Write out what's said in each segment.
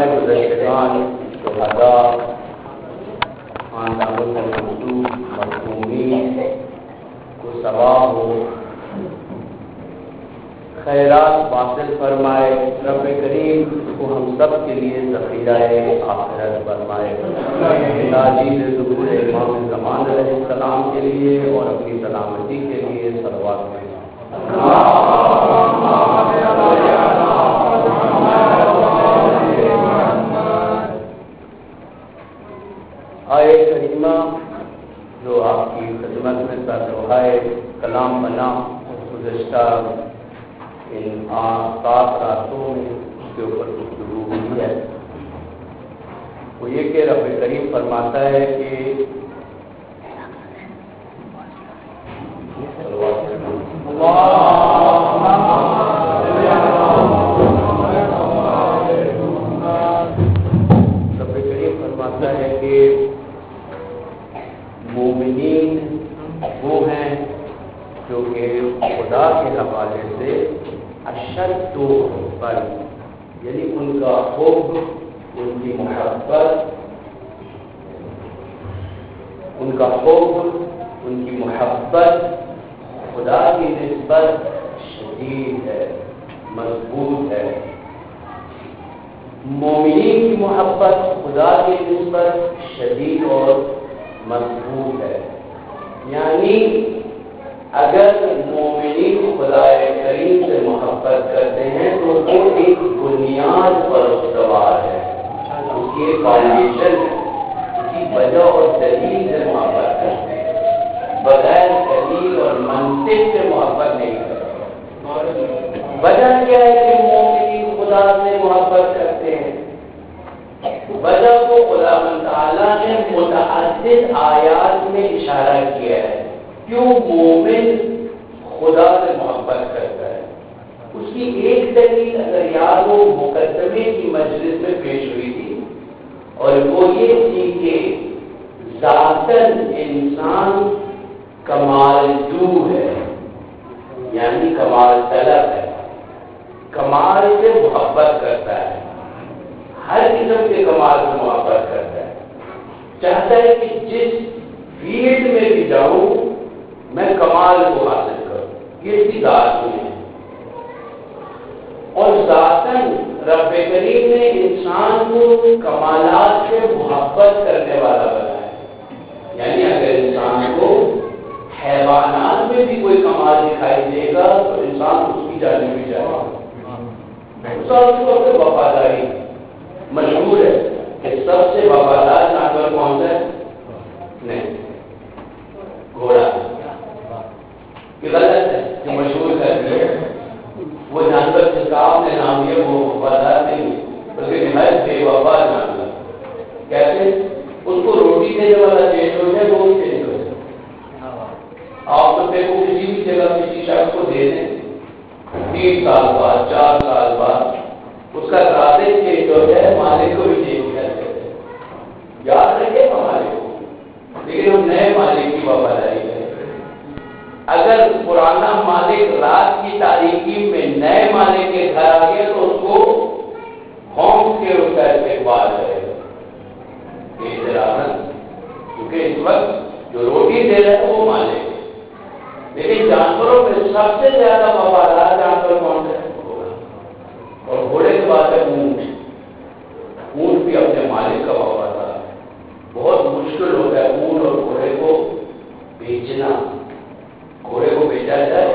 ہمارے گزشتگان شہداء، خاندانوں کے منسوب مرحومین کو ثواب ہو، خیرات حاصل فرمائے، رب کریم کو ہم سب کے لیے ذخیرہ آخرت فرمائے، تاجیل ظہور امام زمان علیہ السلام کے لیے اور اپنی سلامتی کے لیے صلوات کریں۔ آئے کریمہ جو آپ کی خدمت میں سرلوہائے کلام بنا گزشتہ ان 7 راتوں میں اس کے اوپر گفتگو ہوئی ہے، وہ یہ کہ رب کریم فرماتا ہے کہ رب کریم فرماتا ہے کہ مومنین وہ ہیں جو کہ خدا کے حوالے سے اشد پر، یعنی ان کا حب، ان کی محبت، خدا کی نسبت شدید ہے، مضبوط ہے۔ مومنین کی محبت خدا کی نسبت شدید اور مضبوط ہے، یعنی اگر مومنین خدا کریم سے محبت کرتے ہیں تو وہ ایک بنیاد پر استوار ہے، اس کی ایک فاؤنڈیشن ہے، کسی وجہ اور دلیل سے محبت کرتے ہیں، بغیر دلیل اور منطق سے محبت نہیں کرتے۔ وجہ کیا ہے کہ مومنین خدا سے محبت کرتے ہیں؟ وجہ کو خدا تعالیٰ نے متعدد آیات میں اشارہ کیا ہے کیوں مومن خدا سے محبت کرتا ہے۔ اس کی ایک دلیل اگر یاد ہو مقدمے کی مجلس میں پیش ہوئی تھی، اور وہ یہ تھی کہ ذاتاً انسان کمال جو ہے، یعنی کمال طلب ہے، کمال سے محبت کرتا ہے، ہر قسم کے کمال سے محبت کرتا ہے، چاہتا ہے کہ جس فیلڈ میں بھی جاؤں میں کمال کو حاصل کروں، یہ اس کی ذات میں ہے۔ اور ذاتاً رب کریم نے انسان کو کمالات سے محبت کرنے والا بنایا، یعنی اگر انسان کو حیوانات میں بھی کوئی کمال دکھائی دے گا تو انسان اس کی جانب بھی جائے گا۔ وفاداری مشہور ہے کہ سب سے وفادار جانور کون سا ہے؟ نہیں، گھوڑا۔ یہ غلط ہے جو مشہور کر دیا، وہ جانور جس کا آپ نے نام لیا وہ وفادار نہیں بلکہ نہایت بے وفا جانور۔ کیسے؟ اس کو روٹی دینے والا چینج ہو جائے وہ بھی چینج ہو جائے۔ آپ تو کو کسی بھی جگہ کسی شخص کو دے دیں، 3 سال بعد 4 سال بعد اس کا ذات چینج ہو جائے، مالک کو بھی چینج کر دیتے ہیں۔ یاد رکھے ہمارے کو، لیکن ہم نئے مالک کی وفاداری کریں۔ اگر پرانا مالک رات کی تاریکی میں نئے مالک کے گھر آ گیا تو اس کو ہونک کے اس کا استقبال کرے گا، کیونکہ اس وقت جو روٹی دے رہا ہے وہ مالک ہے۔ لیکن جانوروں میں سب سے زیادہ وفادار جانور کون ہے؟ اور گھوڑے کے بعد ہے اونٹ۔ اونٹ بھی اپنے مالک کا وفادار ہے۔ بہت مشکل ہوتا ہے اونٹ اور گھوڑے کو بیچنا۔ گھوڑے کو بیچا جائے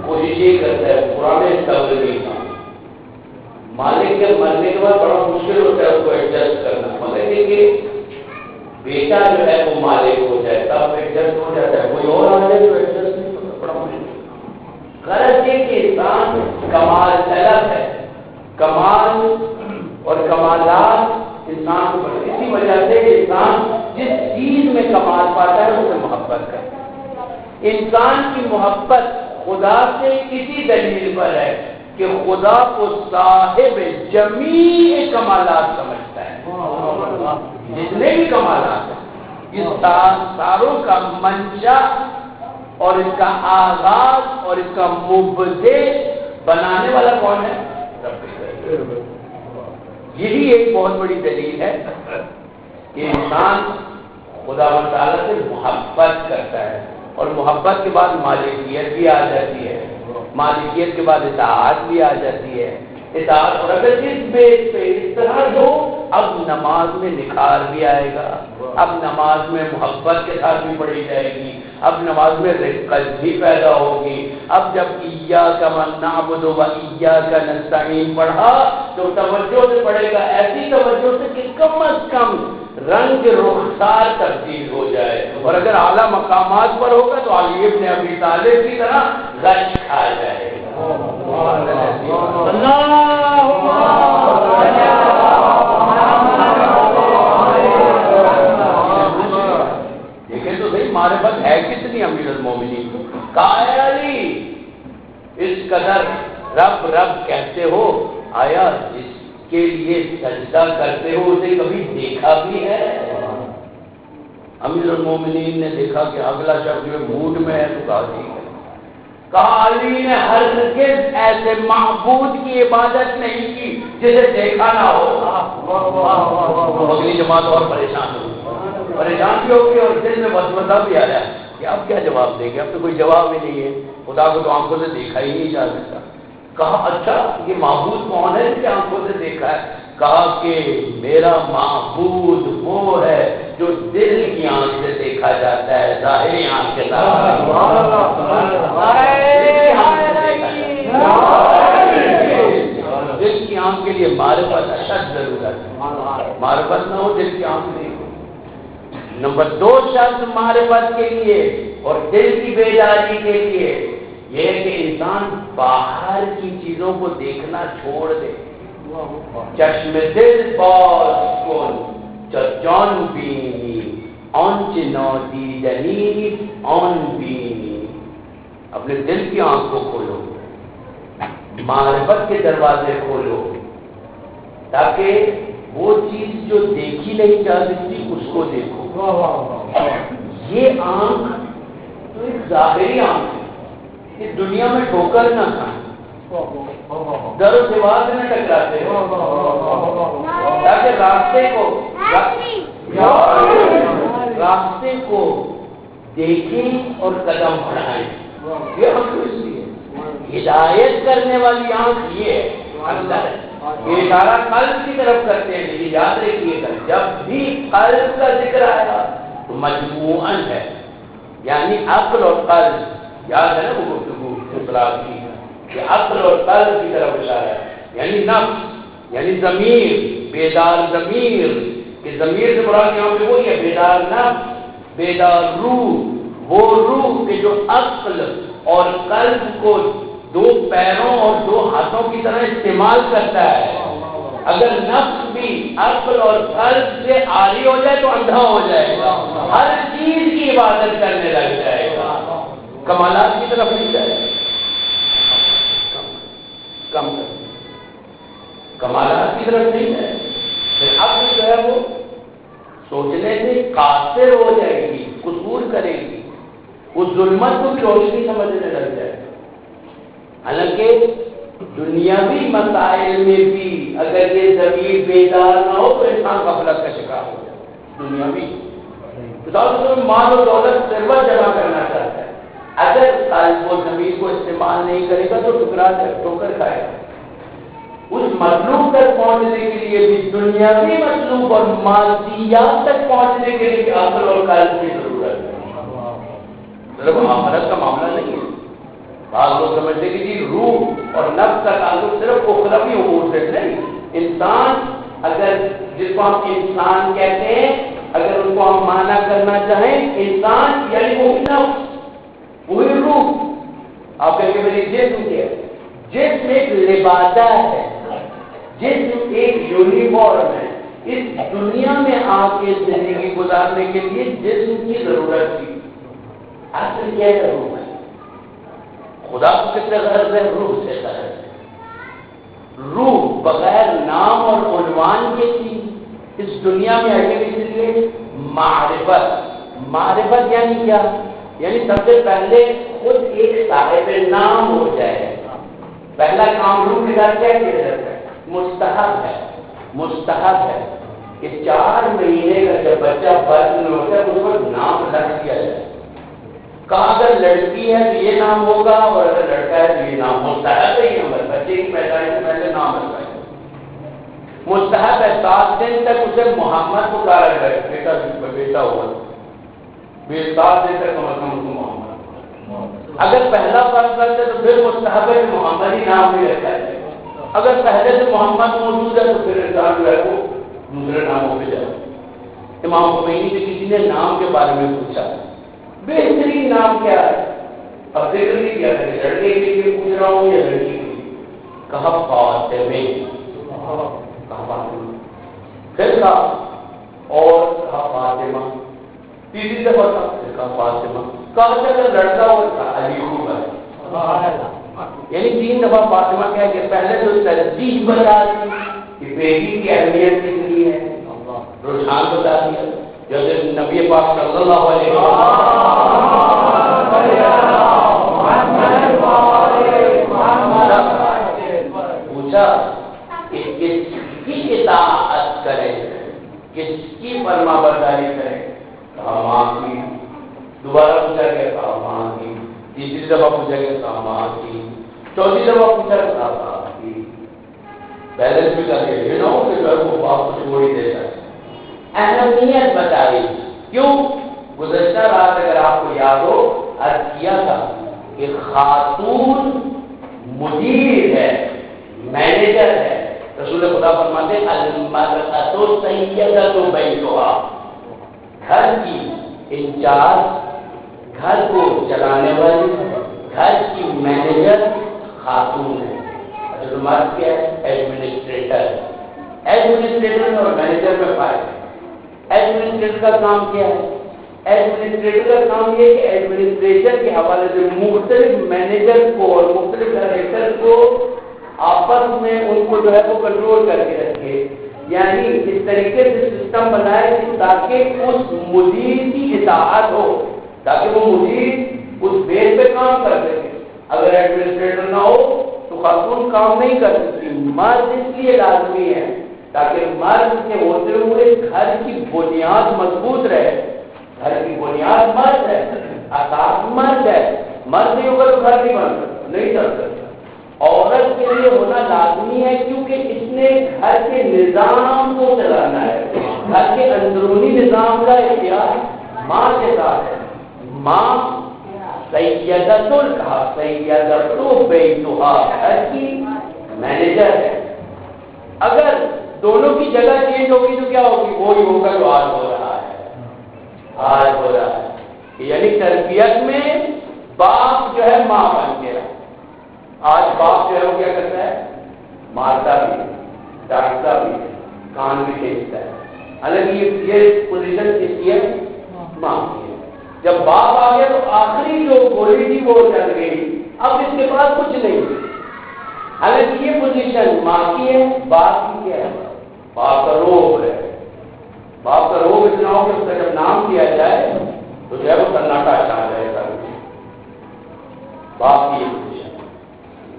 کوشش یہ کرتا ہے پرانے تبدیلی کا، مالک کے مرنے کے بعد بڑا مشکل ہوتا ہے اس کو ایڈجسٹ کرنا، مگر یہ کہ بیٹا جو ہے وہ مالک ہو جائے تب ایڈجسٹ ہو جاتا ہے، کوئی اور آ جائے تو ایڈجسٹ نہیں ہوتا، بڑا مشکل۔ غرض یہ کہ انسان کمال طلب ہے، کمال اور کمالات انسان کو بڑھتے، اسی وجہ سے انسان جس چیز میں کمال پاتا ہے اسے محبت کرتا ہے۔ انسان کی محبت خدا سے اسی دلیل پر ہے کہ خدا کو صاحب جمیع کمالات سمجھتا ہے، جتنے بھی کمالات ہیں، اس ساروں کا منشا اور اس کا آغاز اور اس کا مبتدئ بنانے والا کون ہے؟ یہی ایک بہت بڑی دلیل ہے کہ انسان خدا و تعالیٰ سے محبت کرتا ہے، اور محبت کے بعد مالکیت بھی آ جاتی ہے، مالکیت کے بعد اطاعت بھی آ جاتی ہے، اطاعت، اور اگر اس بیس پہ اس طرح ہو اب نماز میں نکھار بھی آئے گا، اب نماز میں محبت کے ساتھ بھی پڑھی جائے گی، اب نماز میں رقت بھی پیدا ہوگی۔ اب جب ایاک نعبد و ایاک نستعین پڑھا تو توجہ سے پڑھے گا، ایسی توجہ سے کہ کم از کم رنگ رخسار تبدیل ہو جائے، اور اگر اعلیٰ مقامات پر ہوگا تو علی ابن ابی طالب کی طرح غش کھا جائے گا۔ دیکھیں تو صحیح معرفت ہے کتنی امیر المومنین، کہا ہے علی اس قدر رب رب کہتے ہو، آیا جس کے لیے سجدہ کرتے ہو اسے کبھی دیکھا بھی ہے؟ امیر المومنین نے دیکھا کہ اگلا شخص جو موڈ میں ہے تو کہا ٹھیک ہے۔ کہا علی نے ہرگز ایسے معبود کی عبادت نہیں کی جسے دیکھا نہ ہو۔ اگلی جماعت اور پریشان بھی ہوگی اور دل میں وسوسہ بھی آ رہا ہے کہ اب کیا جواب دیں گے، اب تو کوئی جواب ہی نہیں ہے، خدا کو تو آنکھوں سے دیکھا ہی نہیں جا سکتا۔ کہا اچھا یہ معبود کون ہے جسے آنکھوں سے دیکھا ہے؟ کہا کہ میرا معبود وہ ہے جو دل کی آنکھ سے دیکھا جاتا ہے، ظاہری آنکھ کے ساتھ۔ دل کی آنکھ کے لیے معرفت اشد ضرورت ہے، معرفت نہ ہو دل کی آنکھ نہیں ہو۔ نمبر 2 شرط معرفت کے لیے اور دل کی بیداری کے لیے یہ ہے کہ انسان باہر کی چیزوں کو دیکھنا چھوڑ دے۔ چشم دل باز کن جان بینی آنچ نادیدنی آن بینی، اپنے دل کی آنکھ کو کھولو، معرفت کے دروازے کھولو، تاکہ وہ چیز جو دیکھی نہیں جا سکتی اس کو دیکھو۔ یہ آنکھ تو ایک ظاہری آنکھ ہے، اس دنیا میں ٹھوکر نہ کھائیں، در و دیوار سے نہ ٹکراتے ہو، تاکہ راستے کو دیکھیں اور قدم بڑھائیں۔ یہ آنکھ اس لیے ہدایت کرنے والی آنکھ یہ ہے، اندر ہے۔ یہ اشارہ قلب کی طرف کرتے ہیں، یہ یاد رکھیے گا، جب بھی قلب کا ذکر آیا تو مجموعاً ہے، یعنی عقل اور قلب، یاد ہے نا وہ گفتگو اطلاع کی، کہ عقل اور قلب کی طرف اشارہ ہے، یعنی نفس، یعنی ضمیر، بیدار ضمیر، کہ ضمیر سے مراد یہاں پہ وہی ہے، بیدار نفس، بیدار روح، وہ روح کہ جو عقل اور قلب کو 2 پیروں اور 2 ہاتھوں کی طرح استعمال کرتا ہے۔ اگر نفس بھی عقل اور قلب سے عاری ہو جائے تو اندھا ہو جائے گا، ہر چیز کی عبادت کرنے لگ جائے گا، کمالات کی طرف نہیں جائے گا، کم کمالات کی طرف نہیں جائے گا، پھر عقل جو ہے وہ سوچنے سے قاصر ہو جائے گی، قصور کرے گی، اس ظلمت کو بھی روشنی سمجھنے لگ جائے گا۔ حالانکہ دنیاوی مسائل میں بھی اگر یہ ضمیر بیدار نہ ہو تو انسان غفلت کا شکار ہو جائے۔ دنیاوی مال و دولت ثروت جمع کرنا چاہتا ہے، اگر قلب و ضمیر کو استعمال نہیں کرے گا تو ٹھوکر کھائے گا۔ اس مطلوب تک پہنچنے کے لیے بھی دنیاوی مطلوب اور مادیات تک پہنچنے کے لیے عقل اور قلب کی ضرورت ہے۔ مطلب آخرت کا معاملہ نہیں ہے۔ بعض لوگ سمجھتے کہ جی روح اور نفس کا تعلق صرف اخروی امور سے نہیں، انسان اگر جس کو ہم انسان کہتے ہیں، اگر ان کو ہم معنی کرنا چاہیں، انسان یعنی وہ نفس، وہی روح، آپ کہیں گے میری جسم کیا ہے؟ جسم ایک لبادہ ہے، جسم ایک یونیفارم ہے۔ اس دنیا میں آ کے زندگی گزارنے کے لیے جسم کی ضرورت تھی۔ اصل کیا ہے؟ روح ہے۔ خدا کو کتنے غرض ہے؟ روح سے غرض ہے۔ روح بغیر نام اور عنوان کے تھی، اس دنیا میں آئے اس لیے معرفت یعنی کیا؟ یعنی سب سے پہلے خود ایک صاحب نام ہو جائے۔ پہلا کام روح کے ساتھ کیا کیا جاتا ہے؟ مستحب ہے، مستحب ہے کہ 4 مہینے کا جب بچہ بطن میں ہوتا ہے اس کو نام رکھ دیا جائے. کہا اگر لڑکی ہے تو یہ نام ہوگا اور اگر لڑکا ہے تو یہ نام. مستحب ہے یہ عمل, بچے کی پیدائش سے پہلے نام رکھا ہے. مستحب ہے 7 دن تک اسے محمد پکارا جائے. بیٹا ہوا 7 دن تک کم از کم اس کو محمد. اگر پہلا فرض کرتے تو پھر مستحب ہے محمد ہی نام بھی رکھا ہے. اگر پہلے سے محمد موجود ہے تو پھر انسان جو ہے وہ دوسرے ناموں پہ جائے. امام خمینی سے کسی نے نام کے بارے میں پوچھا, بہترین نام کیا ہے؟ اب ذکر نہیں کیا کہ لڑکے کے لیے پوچھ رہا ہوں یا لڑکی کے لیے. کہا فاطمہ. کہا فاطمہ. پھر کہا اور کہا فاطمہ. تیسری دفعہ کہا فاطمہ. کہا کہ اگر لڑکا ہو تو علی خوب ہے. یعنی 3 دفعہ فاطمہ کہہ کے پہلے تو ترجیح بتا دی کہ بیٹی کی اہمیت کتنی ہے, رجحان بتا دیا. جیسے نبی پاک صلی اللہ علیہ وسلم پوچھا کہ کس کی اطاعت کرے, کس کی فرما برداری کرے. کہا ماں کی. دوبارہ پوچھا گیا, کہا ماں کی. تیسری دفعہ پوچھا گیا, کہا ماں کی. چوتھی دفعہ پوچھا, کہا باپ کی. بیلنس بھی کر کے یہ نہ ہو کہ وہ باپ کو چھوڑ ہی دے جائے. اہمیت بتائی. کیوں؟ گزشتہ رات اگر آپ کو یاد ہو عرض کیا تھا کہ خاتون مدیر ہے, مینیجر ہے. رسول خدا فرماتے ہیں المرأۃ سیدۃ بیتھا, گھر کی انچارج, گھر کو چلانے والی, گھر کی مینیجر خاتون ہے. جو مرد کیا ہے ایڈمنسٹریٹر. ایڈمنسٹریٹر اور مینیجر میں فرق ہے. ایڈمنسٹریٹر کا کام کیا ہے؟ ایڈمنسٹریٹر کا کام یہ کہ ایڈمنسٹریشن کے حوالے سے مختلف مینیجر کو اور مختلف ڈائریکٹر کو آپس میں ان کو جو ہے وہ کنٹرول کر کے رکھے. یعنی اس طریقے سے سسٹم بنائے کہ تاکہ اس مدیر کی اطاعت ہو, تاکہ وہ مدیر اس بیس پہ کام کر سکے. اگر ایڈمنسٹریٹر نہ ہو تو خاتون کام نہیں کر سکتی. مرد اس لیے لازمی ہے تاکہ مرد کے ہوتے ہوئے گھر کی بنیاد مضبوط رہے. گھر کی بنیاد مرد ہے, اساس مرد ہے. مرد نہیں ہوگا تو گھر نہیں بن سکتا, نہیں چل سکتا. عورت کے لیے ہونا لازمی ہے کیونکہ اس نے گھر کے نظام کو چلانا ہے. گھر کے اندرونی نظام کا اختیار ماں کے ساتھ ہے. ماں سیدۃ کہا, سیدۃ بیتھا, گھر کی مینیجر ہے. اگر دونوں کی جگہ چینج ہوگی تو کیا ہوگی؟ وہی ہوگا جو آج ہو رہا ہے. آج ہو رہا ہے یعنی تربیت میں باپ جو ہے ماں بن گیا. آج باپ جو ہے وہ کیا کرتا ہے؟ مارتا بھی, ڈانٹتا بھی, کان بھی کھینچتا ہے. حالانکہ یہ پوزیشن کس کی ہے؟ ماں کی ہے. جب باپ آ گیا تو آخری جو گولی تھی وہ چل گئی, اب اس کے پاس کچھ نہیں. حالانکہ یہ پوزیشن ماں کی ہے, باپ کی کیا ہے؟ باپ کا روب ہے. باپ کا روب اتنا ہو کہ اس کا جب نام کیا جائے تو جو ہے وہ سناٹا چھا جائے گا. باپ کی یہ پوزیشن,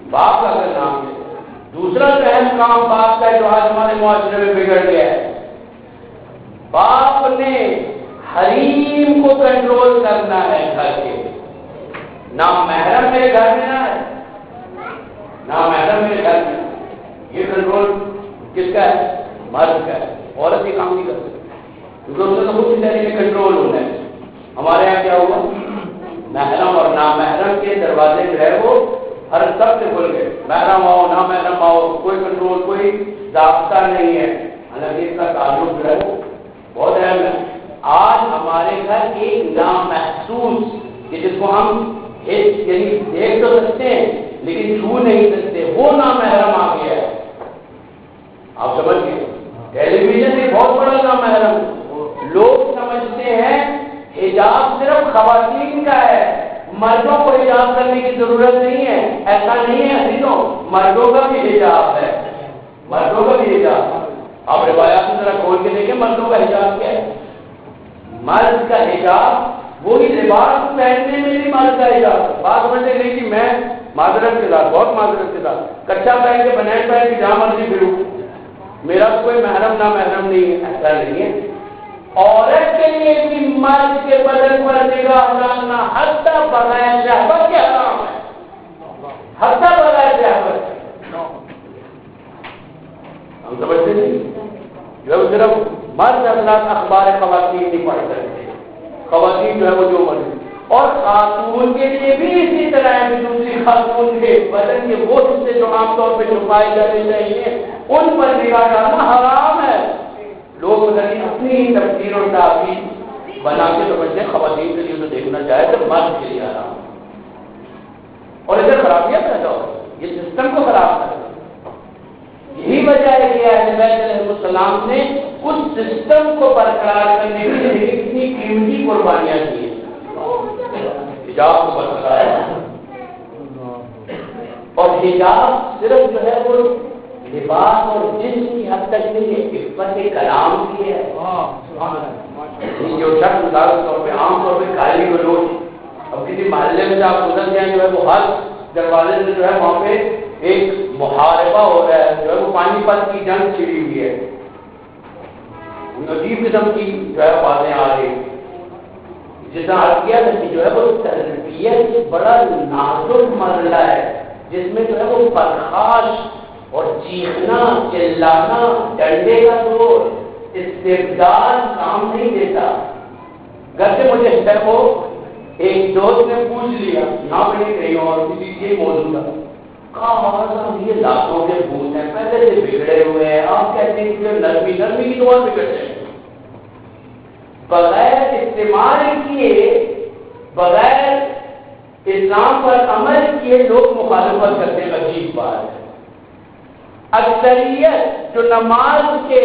باپ کا اگر نام ہے. دوسرا جو اہم کام باپ کا جو آج ہمارے معاشرے میں بگڑ گیا ہے, باپ نے حریم کو کنٹرول کرنا ہے. گھر کے نامحرم میرے گھر میں نہ ہے, نامحرم میرے گھر میں. یہ کنٹرول کس کا ہے؟ مرد کا ہے. عورت یہ کام نہیں کر سکتی کیونکہ اس نے خود کی طریقے کنٹرول ہونا ہے. ہمارے یہاں کیا ہوا, محرم اور نامحرم کے دروازے جو ہے وہ ہر سب سے کھل گئے. محرم آؤ, نامحرم آؤ, کوئی کنٹرول, کوئی ضابطہ نہیں ہے. حالانکہ اس کا تعلق جو ہے وہ بہت اہم ہے. آج ہمارے گھر ایک نامحسوس کہ جس کو ہم یعنی دیکھ تو سکتے ہیں لیکن چھو نہیں سکتے, وہ نامحرم آ گیا ہے. آپ سمجھ گئے, ٹیلی ویژن ایک بہت بڑا نامحرم. لوگ سمجھتے ہیں حجاب صرف خواتین کا ہے, مردوں کو حجاب کرنے کی ضرورت نہیں ہے. ایسا نہیں ہے عزیزوں, مردوں کا بھی حجاب ہے, مردوں کا بھی حجاب. آپ روایات میں ذرا کھول کے دیکھیں مردوں کا حجاب کیا ہے. مرد کا حجاب وہی لباس پہننے میں بھی مرد کا حجاب. بات سمجھتے نہیں کہ میں معذرت کے ساتھ, بہت معذرت کے ساتھ, کچا پہن کے بنین پہن کے جہاں مرضی پھروں, میرا کوئی محرم نہ محرم نہیں ہے، ایسا نہیں ہے۔ عورت کے لیے بھی مرد کے بدن پر نگاہ ڈالنا حتی بغیر شہوت کے حرام ہے، حتی بغیر شہوت۔ ہم سمجھتے نہیں، جو صرف مرد حضرات اخبار خواتین نہیں پڑھ سکتے، خواتین جو ہے وہ جو مرضی، اور خاتون کے لیے بھی اسی طرح ہے کہ دوسری خاتون کے بدن کے وہ حصے جو عام طور پہ چھپائے جانے چاہیے ان پر نگاہ ڈالنا حرام ہے۔ لوگ اپنی تفسیر اور تعبیر بنا کے سمجھتے ہیں خواتین کے لیے تو دیکھنا چاہے تو مرد کے لیے حرام، اور ادھر خرابیاں پیدا ہو، یہ سسٹم کو خراب کر۔ یہی وجہ ہے کہ اہل بیت علیہ السلام نے اس سسٹم کو برقرار کرنے کے لیے اتنی قیمتی قربانیاں کی ہیں۔ حجاب کو برقرار ہے، اور حجاب صرف جو ہے وہ لباس اور جسم کی حد تک نہیں ہے، عفت کلام کی ہے۔ جو شخص مثال کے طور پہ عام طور پہ گالی گلوچ، اب کسی محلے میں آپ گزر جائیں جو ہے وہ ہر دروازے سے جو ہے وہاں پہ ایک محاربہ ہو رہا ہے، جو ہے وہ پانی پت کی جنگ چھڑی ہوئی ہے، عجیب قسم کی جو ہے باتیں آ رہی ہیں۔ جس طرح عرض کیا کہ جو ہے وہ تربیت بڑا نازک مرحلہ ہے، جس میں جو ہے وہ پرخاش اور چیخنا، چلانا، ڈنڈے کا زور، استبداد کام نہیں دیتا۔ گھر سے مجھے ہے وہ ایک دوست نے پوچھ لیا، یہاں پہ نہیں کہیں اور کسی یہ موضوع تھا، کہا یہ لاتوں کے بھوت ہیں، پہلے سے بگڑے ہوئے ہیں، آپ کہتے ہیں کہ نرمی نرمی کی دعا بگڑ جائے، بغیر استعمال کیے، بغیر اسلام پر عمل کیے لوگ مخالفت کرتے ہیں۔ عجیب بات ہے، اکثریت جو نماز کے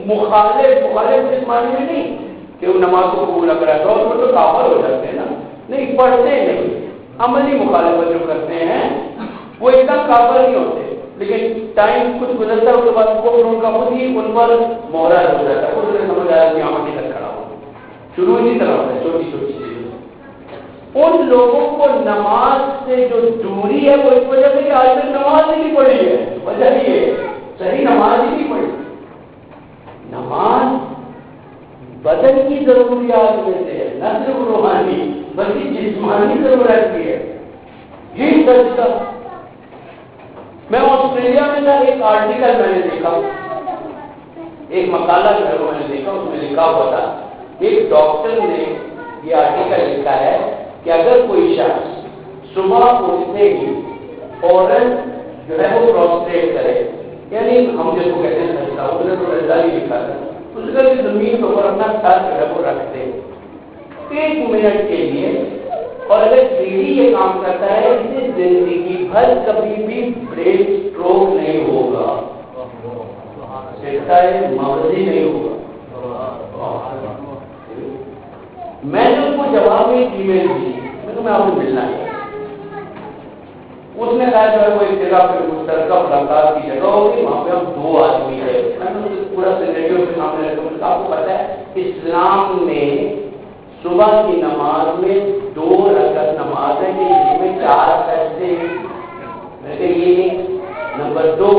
مخالف اس معنی میں نہیں کہ وہ نماز کو قبول نہ کرا تو اس میں تو کافر ہو جاتے ہیں نا، نہیں پڑھتے نہیں، عملی مخالفت جو کرتے ہیں وہ ایک دم کافر نہیں ہوتے، لیکن ٹائم کچھ گزرتا ہے اس کے بعد ان کا خود ہی ان پر مہرا ہو جاتا ہے، خود نے سمجھ آیا کہ یہاں تک کھڑا ہو، شروع ہی طرح ہوتا ہے چھوٹی چھوٹی چیزیں۔ ان لوگوں کو نماز سے جو دوری ہے وہ اس وجہ سے کہ آج تک نماز نہیں پڑھی ہے، وجہ یہ صحیح نماز ہی نہیں پڑھی۔ نماز بدن کی ضروریات میں سے ہے، نہ صرف روحانی بلکہ جسمانی ضرورت بھی ہے، یہی سچ تھا۔ میں آسٹریلیا میں تھا، ایک آرٹیکل میں نے دیکھا، ایک مقالہ جو ہے وہ میں نے دیکھا، اس میں لکھا ہوا تھا، ایک ڈاکٹر نے یہ آرٹیکل لکھا ہے کہ اگر کوئی شخص صبح اٹھتے ہی فوراً جو ہے وہ پروسٹریٹ کرے، یعنی ہم جس کو کہتے ہیں سجدہ، اس نے تو سجدہ ہی لکھا تھا، اس کا بھی زمین کے اوپر اپنا سر جو ہے وہ رکھتے 1 منٹ کے لیے، اور اگر ڈیلی یہ کام کرتا ہے اسے زندگی بھر کبھی بھی برین اسٹروک نہیں ہوگا، مغزی نہیں ہوگا۔ میں نے اس کو جواب میں ای میل دی، میں آپ کو ملنا ہے، اس نے کہا جو ہے وہ ایک جگہ پہ مشترکہ ملاقات کی جگہ ہوگی، وہاں پہ ہم 2 آدمی ہیں۔ میں نے پورا سینیریو کے سامنے رکھا، آپ کو پتا ہے اسلام میں صبح کی نماز میں 2 رکعت نماز ہے کہ اس میں 4 سجدے ہیں۔ یہ نمبر 2،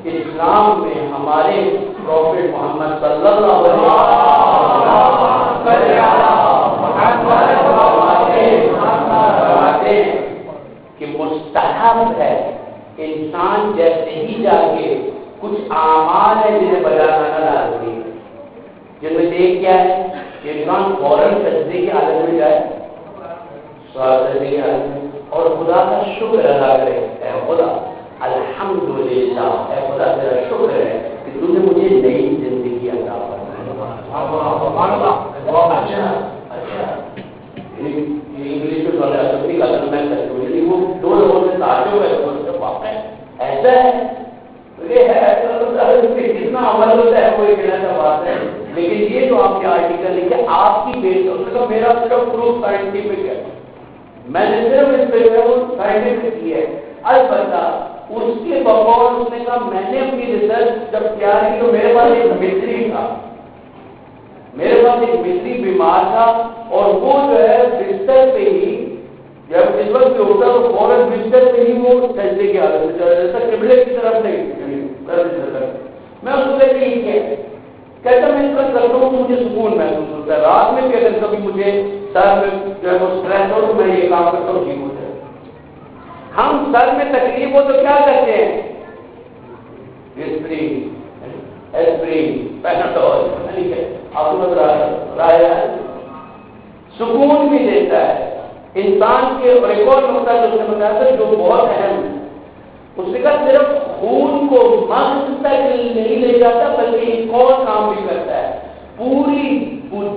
اسلام میں ہمارے پروفٹ محمد صلی اللہ علیہ وسلم کہ مستحب ہے انسان جیسے ہی جا کے کچھ اعمال ہے جنہیں بجا لانا لازمی ہے، جن میں سے ایک کیا ہے کہ انسان فوراً سجدے کی حالت میں جائے، سجدے کی حالت میں، اور خدا کا شکر ادا کرے، اے خدا الحمدللہ، اے خدا تیرا شکر ہے کہ تو نے مجھے نئی زندگی عطا فرمائی۔ اچھا انگلش میں بولا سکتی کا میں کرتی وہ 2 لوگوں سے تعجب ہے، واقع ایسا ہے، یہ ہے کتنا عمل ہوتا ہے کوئی کہنا کا بات ہے، لیکن یہ جو آپ کے آرٹیکل لکھے آپ کی بیس کا میرا صرف پروف سائنٹیفک ہے، میں نے صرف اس پہ جو ہے وہ سائنٹیفک کی ہے۔ البتہ اس کے بغور اس نے کہا میں نے اپنی ریسرچ جب تیار کی تو میرے پاس ایک مستری تھا، میرے پاس ایک مستری بیمار تھا، اور وہ جو ہے بستر پہ ہی جب اس وقت بھی ہوتا تو فوراً بستر پہ ہی وہ سجدے کی حالت میں چلا جاتا، قبلے کی طرف نہیں، میں مقصد یہی ہے. کہتا میں اس کا کرتا ہوں تو مجھے سکون محسوس ہوتا ہے. رات میں بھی اگر کبھی مجھے سر میں جو ہے وہ اسٹریس ہو تو میں یہ کام کرتا ہوں ٹھیک ہو جائے. ہم سر میں تکلیف ہو تو کیا کرتے ہیں؟ ایسپرین پیناڈول آپ کو رایا سکون بھی دیتا ہے انسان کے. اور ایک اور نقطہ جو اس نے بتایا تھا جو بہت اہم ہے، اس نے کہا صرف خون کو مغز تک نہیں لے جاتا بلکہ ایک اور کام بھی کرتا ہے. پوری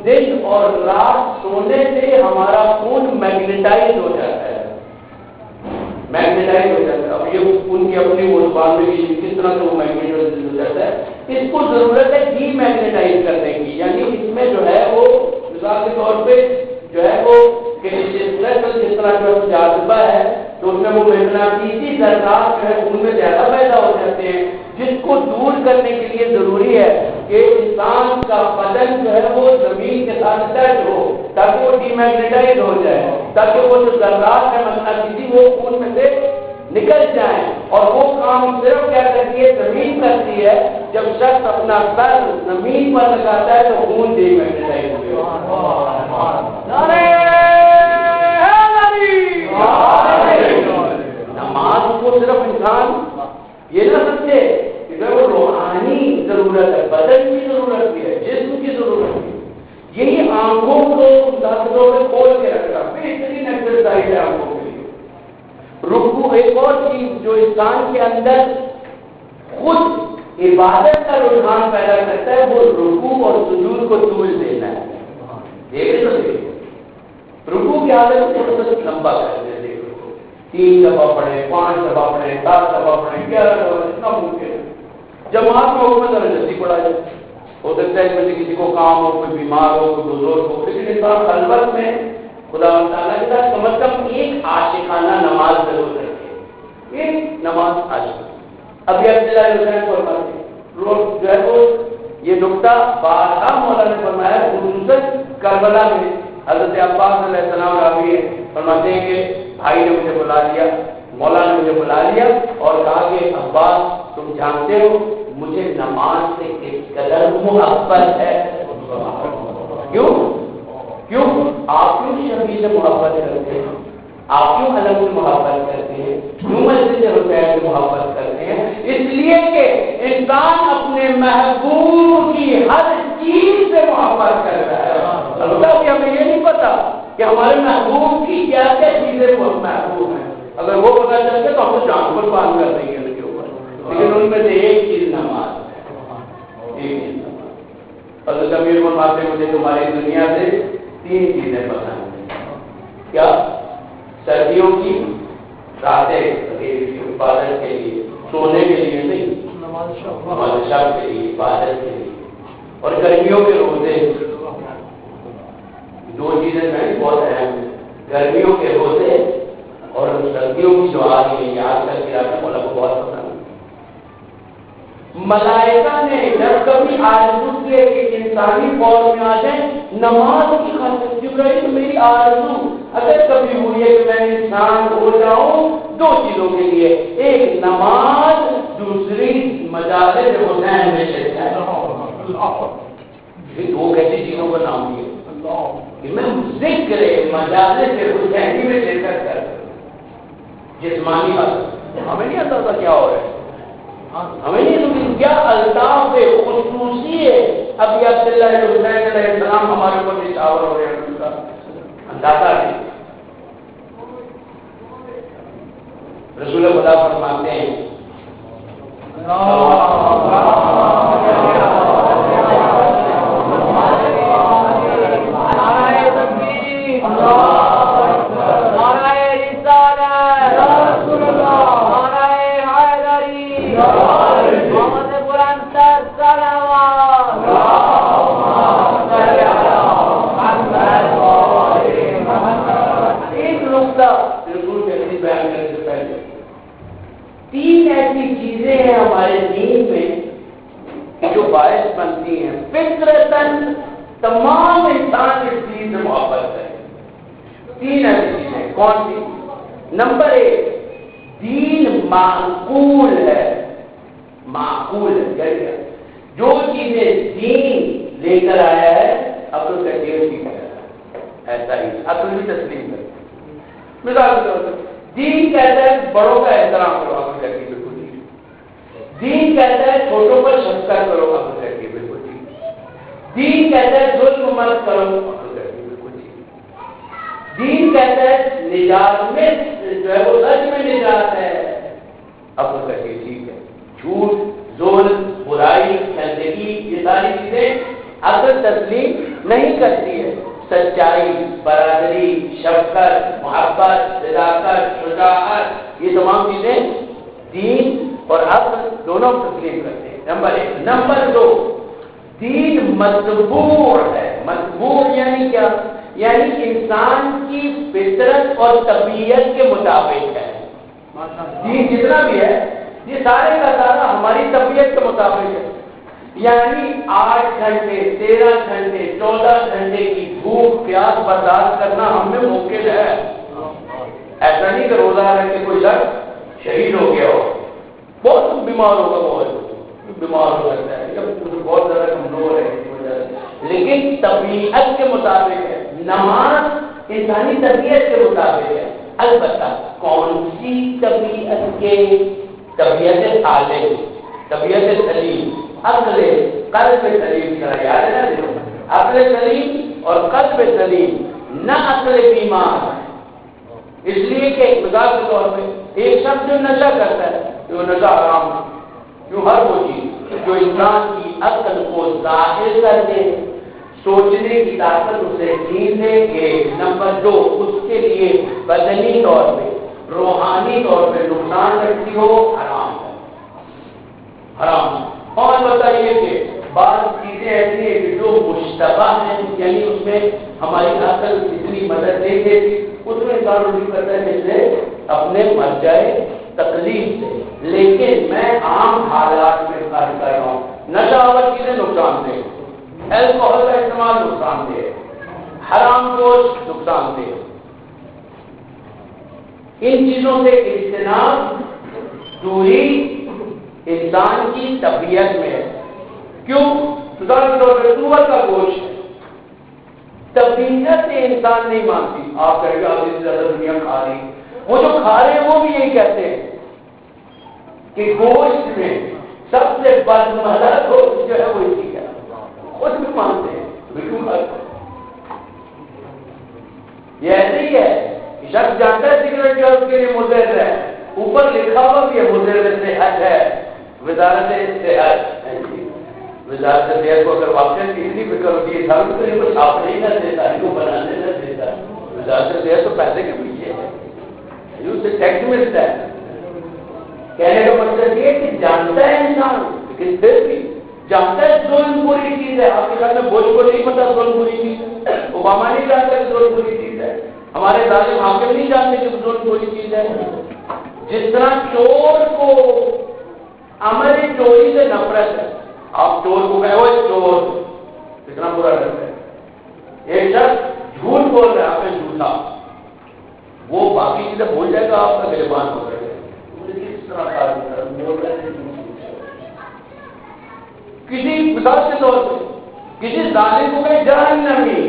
دن اور رات سونے سے ہمارا خون میگنیٹائز ہو جاتا ہے. میگنیٹائز ہو جاتا ہے. اب یہ ان کی اپنی وہ زبان میں کس طرح سے وہ میگنیٹائز ہو جاتا ہے. اس کو ضرورت ہے ڈی میگنیٹائز کرنے کی، یعنی اس میں جو ہے وہ مثال کے طور پہ جو ہے وہ جس طرح جو جاذبہ ہے تو اس میں وہ مغناطیسی ذرات جو ہے ان میں زیادہ پیدا ہو جاتے ہیں، جس کو دور کرنے کے لیے ضروری ہے کہ انسان کا بدن جو ہے وہ زمین کے ساتھ ٹچ ہو تاکہ وہ ڈی میگنیٹائز ہو جائے، تاکہ وہ جو ذرات ہے مغناطیسی وہ خون میں سے نکل جائیں. اور وہ کام صرف کیا کرتی ہے؟ زمین کرتی ہے. جب شخص اپنا سر زمین پر لگاتا ہے تو خون ڈی میگنیٹائز ہو جاتا ہے. نماز کو صرف انسان یہ نہ سمجھے کہ وہ روحانی ضرورت ہے، بدن کی ضرورت بھی ہے، جسم کی ضرورت بھی ہے. یہی آنکھوں کو دستوں میں کھول کے رکھا بہترین ایکسرسائز ہے آنکھوں کے لیے. رکوع ایک اور چیز جو انسان کے اندر خود عبادت کا رجحان پیدا کرتا ہے وہ رکوع اور سجود کو طول دینا ہے. دیکھ لو رکوع کی حالت کو لمبا کر دیں. 3 دفعہ پڑھیں، 5 دفعہ پڑھیں، 7 دفعہ پڑھیں، 11 دفعہ اتنا ممکن ہے. جماعت میں حکم ذرا جلدی پڑھا جائے. ہو سکتا ہے اس میں کسی کو کام ہو، کوئی بیمار ہو، کوئی بزرگ ہو، لیکن انسان خلوت میں خدا تعالیٰ کے ساتھ کم از کم ایک عاشقانہ نماز ضرور رکھے. ایک نماز عاشقانہ. ابھی عبداللہ حسین فرماتے ہیں جو ہے وہ یہ نقطہ بارہا مولا نے فرمایا خصوصاً کربلا میں. حضرت عباس علیہ السلام راوی فرماتے ہیں کہ بھائی نے مجھے بلا لیا، مولا نے مجھے بلا لیا اور کہا کہ عباس تم جانتے ہو مجھے نماز سے کس قدر محبت ہے. کیوں آپ کیوں شبی سے محبت کرتے ہیں؟ آپ کیوں علم سے محبت کرتے ہیں؟ کیوں مسجد حسین سے محبت کرتے ہیں؟ اس لیے کہ انسان اپنے محبوب کی ہر چیز سے محبت کرتا ہے. البتہ کہ ہمیں یہ نہیں پتا کہ ہمارے محبوب کی کیا کیا چیزیں محبوب ہیں. اگر وہ پتا چل گیا تو ہم تو جان قربان کر دیں گے ان کے اوپر. لیکن ان میں سے ایک چیز نماز ہے. ایک چیز نماز. حضرت امیر فرماتے مجھے تمہاری دنیا سے 3 چیزیں پسند ہیں. کیا؟ سردیوں کی راتیں عبادت کے لیے، سونے کے لیے نہیں، نماز شب کے لیے، عبادت کے لیے. اور گرمیوں کے روزے. 2 چیزیں میں بہت اہم ہیں. گرمیوں کے روزے اور سردیوں کی جو آ رہی ہے یاد کر کے آپ مولا کو بہت پسند. ملائکہ نے جب کبھی آرزو کیے کہ انسانی فارم میں آ جائیں نماز کی خاطر جبرائیل میری آرزو اگر کبھی ہوئی ہے کہ میں انسان ہو جاؤں 2 چیزوں کے لیے، ایک نماز، دوسری مجالس حسین میں شرکت. یہ 2 ایسی چیزوں کا نام ہے کہ میں ذکر مجالس حسینی میں شرکت کرتا ہوں. جسمانی حالت ہمیں نہیں آتا تھا کیا ہو رہا ہے، ہمیں نہیں کیا الطاف خصوصی ہے. ابھی عبداللہ حسین علیہ السلام ہمارے اوپر نشاور ہو رہے ہیں، ان کا اندازہ نہیں. رسول خدا فرماتے ہیں ہمارے دین میں جو باعث بنتی ہیں فطرتاً تمام انسان اس چیز سے محبت ہے. 3 ایسی چیزیں. کون سی؟ نمبر 1 دین معقول ہے. معقول ہے جو چیزیں دین لے کر آیا ہے عقل کا ڈیر بھی ہے، ایسا ہی عقل بھی تسلیم کرے۔ مثال کے طور پر دین کہتا ہے بڑوں کا احترام کرو، عقل کہتی ہے بالکل ٹھیک۔ دین کہتا ہے چھوٹوں پر شفقت کرو، عقل کہتی ہے بالکل ٹھیک۔ دین کہتا ہے ظلم مت کرو، عقل کہتی ہے بالکل ٹھیک۔ دین کہتا ہے نجات میں جو ہے وہ سچ میں نجات ہے، عقل کہتی ہے ٹھیک ہے۔ جھوٹ، ظلم، برائی، گندگی، یہ ساری چیزیں عقل تسلیم نہیں کرتی ہے۔ سچائی، برادری، شفقت، محبت، صداقت، شجاعت، یہ تمام چیزیں دین اور عقل دونوں تسلیم کرتے ہیں، نمبر ایک۔ نمبر دو، دین مطبوع ہے۔ مطبوع یعنی کیا؟ یعنی انسان کی فطرت اور طبیعت کے مطابق ہے۔ دین جتنا بھی ہے یہ سارے کا سارا ہماری طبیعت کے مطابق ہے، یعنی 8 گھنٹے، 13 گھنٹے، 14 گھنٹے کی بھوک پیاس برداشت کرنا ہم میں ممکن ہے۔ ایسا نہیں کہ روزہ رکھ کے کوئی شخص شہید ہو گیا ہو، بہت بیمار ہوگا، بہت بیمار ہو سکتا ہے، بہت زیادہ کمزور ہے، لیکن طبیعت کے مطابق ہے۔ نماز انسانی طبیعت کے مطابق ہے، البتہ کون سی طبیعت کے؟ طبیعت سالم، طبیعت سلیم، عقل قلب سلیم کا یاد ہے نا، عقل سلیم اور قلب سلیم، نہ عقل بیمار۔ اس لیے کہ مثال کے طور پہ ایک شخص جو نشہ کرتا ہے، جو نشہ حرام ہے، جو ہر وہ چیز جو انسان کی عقل کو ظاہر کر دے، سوچنے کی طاقت اسے چھین دے، ایک۔ نمبر دو، اس کے لیے بدنی طور پہ، روحانی طور پہ نقصان رکھتی ہو، حرام ہے، حرام۔ اور بتائیے کہ بعض چیزیں ایسی ہیں کہ جو مشتبہ ہیں، یعنی اس میں ہماری عقل اتنی مدد نہیں دیتی، اس میں انسان رجوع کرتا ہے کہ اپنے مر جائے تکلیف سے۔ لیکن میں عام حالات میں فرق کر رہا ہوں، نشہ آور چیزیں نقصان دہ، الکوہل کا استعمال نقصان دہ، حرام گوشت نقصان دہ، ان چیزوں سے اجتناب، دوری انسان کی طبیعت میں ہے۔ کیوں؟ مثال کے طور پر سور کا گوشت طبیعت سے انسان نہیں مانتی، آپ کہیں گے آپ اس سے زیادہ دنیا کھا رہی، وہ جو کھا رہے ہیں وہ بھی یہی کہتے ہیں کہ گوشت میں سب سے بدمزہ گوشت جو ہے وہ اسی کا، خود بھی مانتے ہیں، بالکل یہ ایسے ہی ہے۔ شخص جانتا ہے سگریٹ جو اس کے لیے مضر ہے، اوپر لکھا ہوا بھی ہے مضر صحت ہے، وزارت صحت، وزارت صحت کو اگر واقعی اتنی فکر ہوتی ہے سب کو یہ چھاپنے ہی نہ دیتا، ان کو بنانے نہ دیتا، وزارت صحت تو پیسے کے پیچھے ہے، یہ اس سے ٹیکس ملتا ہے۔ کہنے کا مطلب یہ کہ جانتا ہے انسان، لیکن پھر بھی جانتا ہے ظلم بری چیز ہے۔ آپ کے گھر میں بوجھ کو نہیں پتا ظلم بری چیز ہے، اوباما نہیں جانتا کہ ظلم بری چیز ہے، ہمارے ظالم حاکم نہیں جانتے کہ ظلم بری چیز ہے۔ جس طرح چور کو عمل چوری سے نفرت ہے، آپ چور کو کہے وہ چور، کتنا برا لگتا ہے۔ ایک شخص جھوٹ بول رہا ہے، آپ نے جھوٹا، وہ باقی چیزیں بھول جائے گا، آپ کا گربان ہو جائے گا، کس طرح بول رہے ہیں۔ کسی مثال کے طور پہ کسی ظالم کو کہے جہنمی،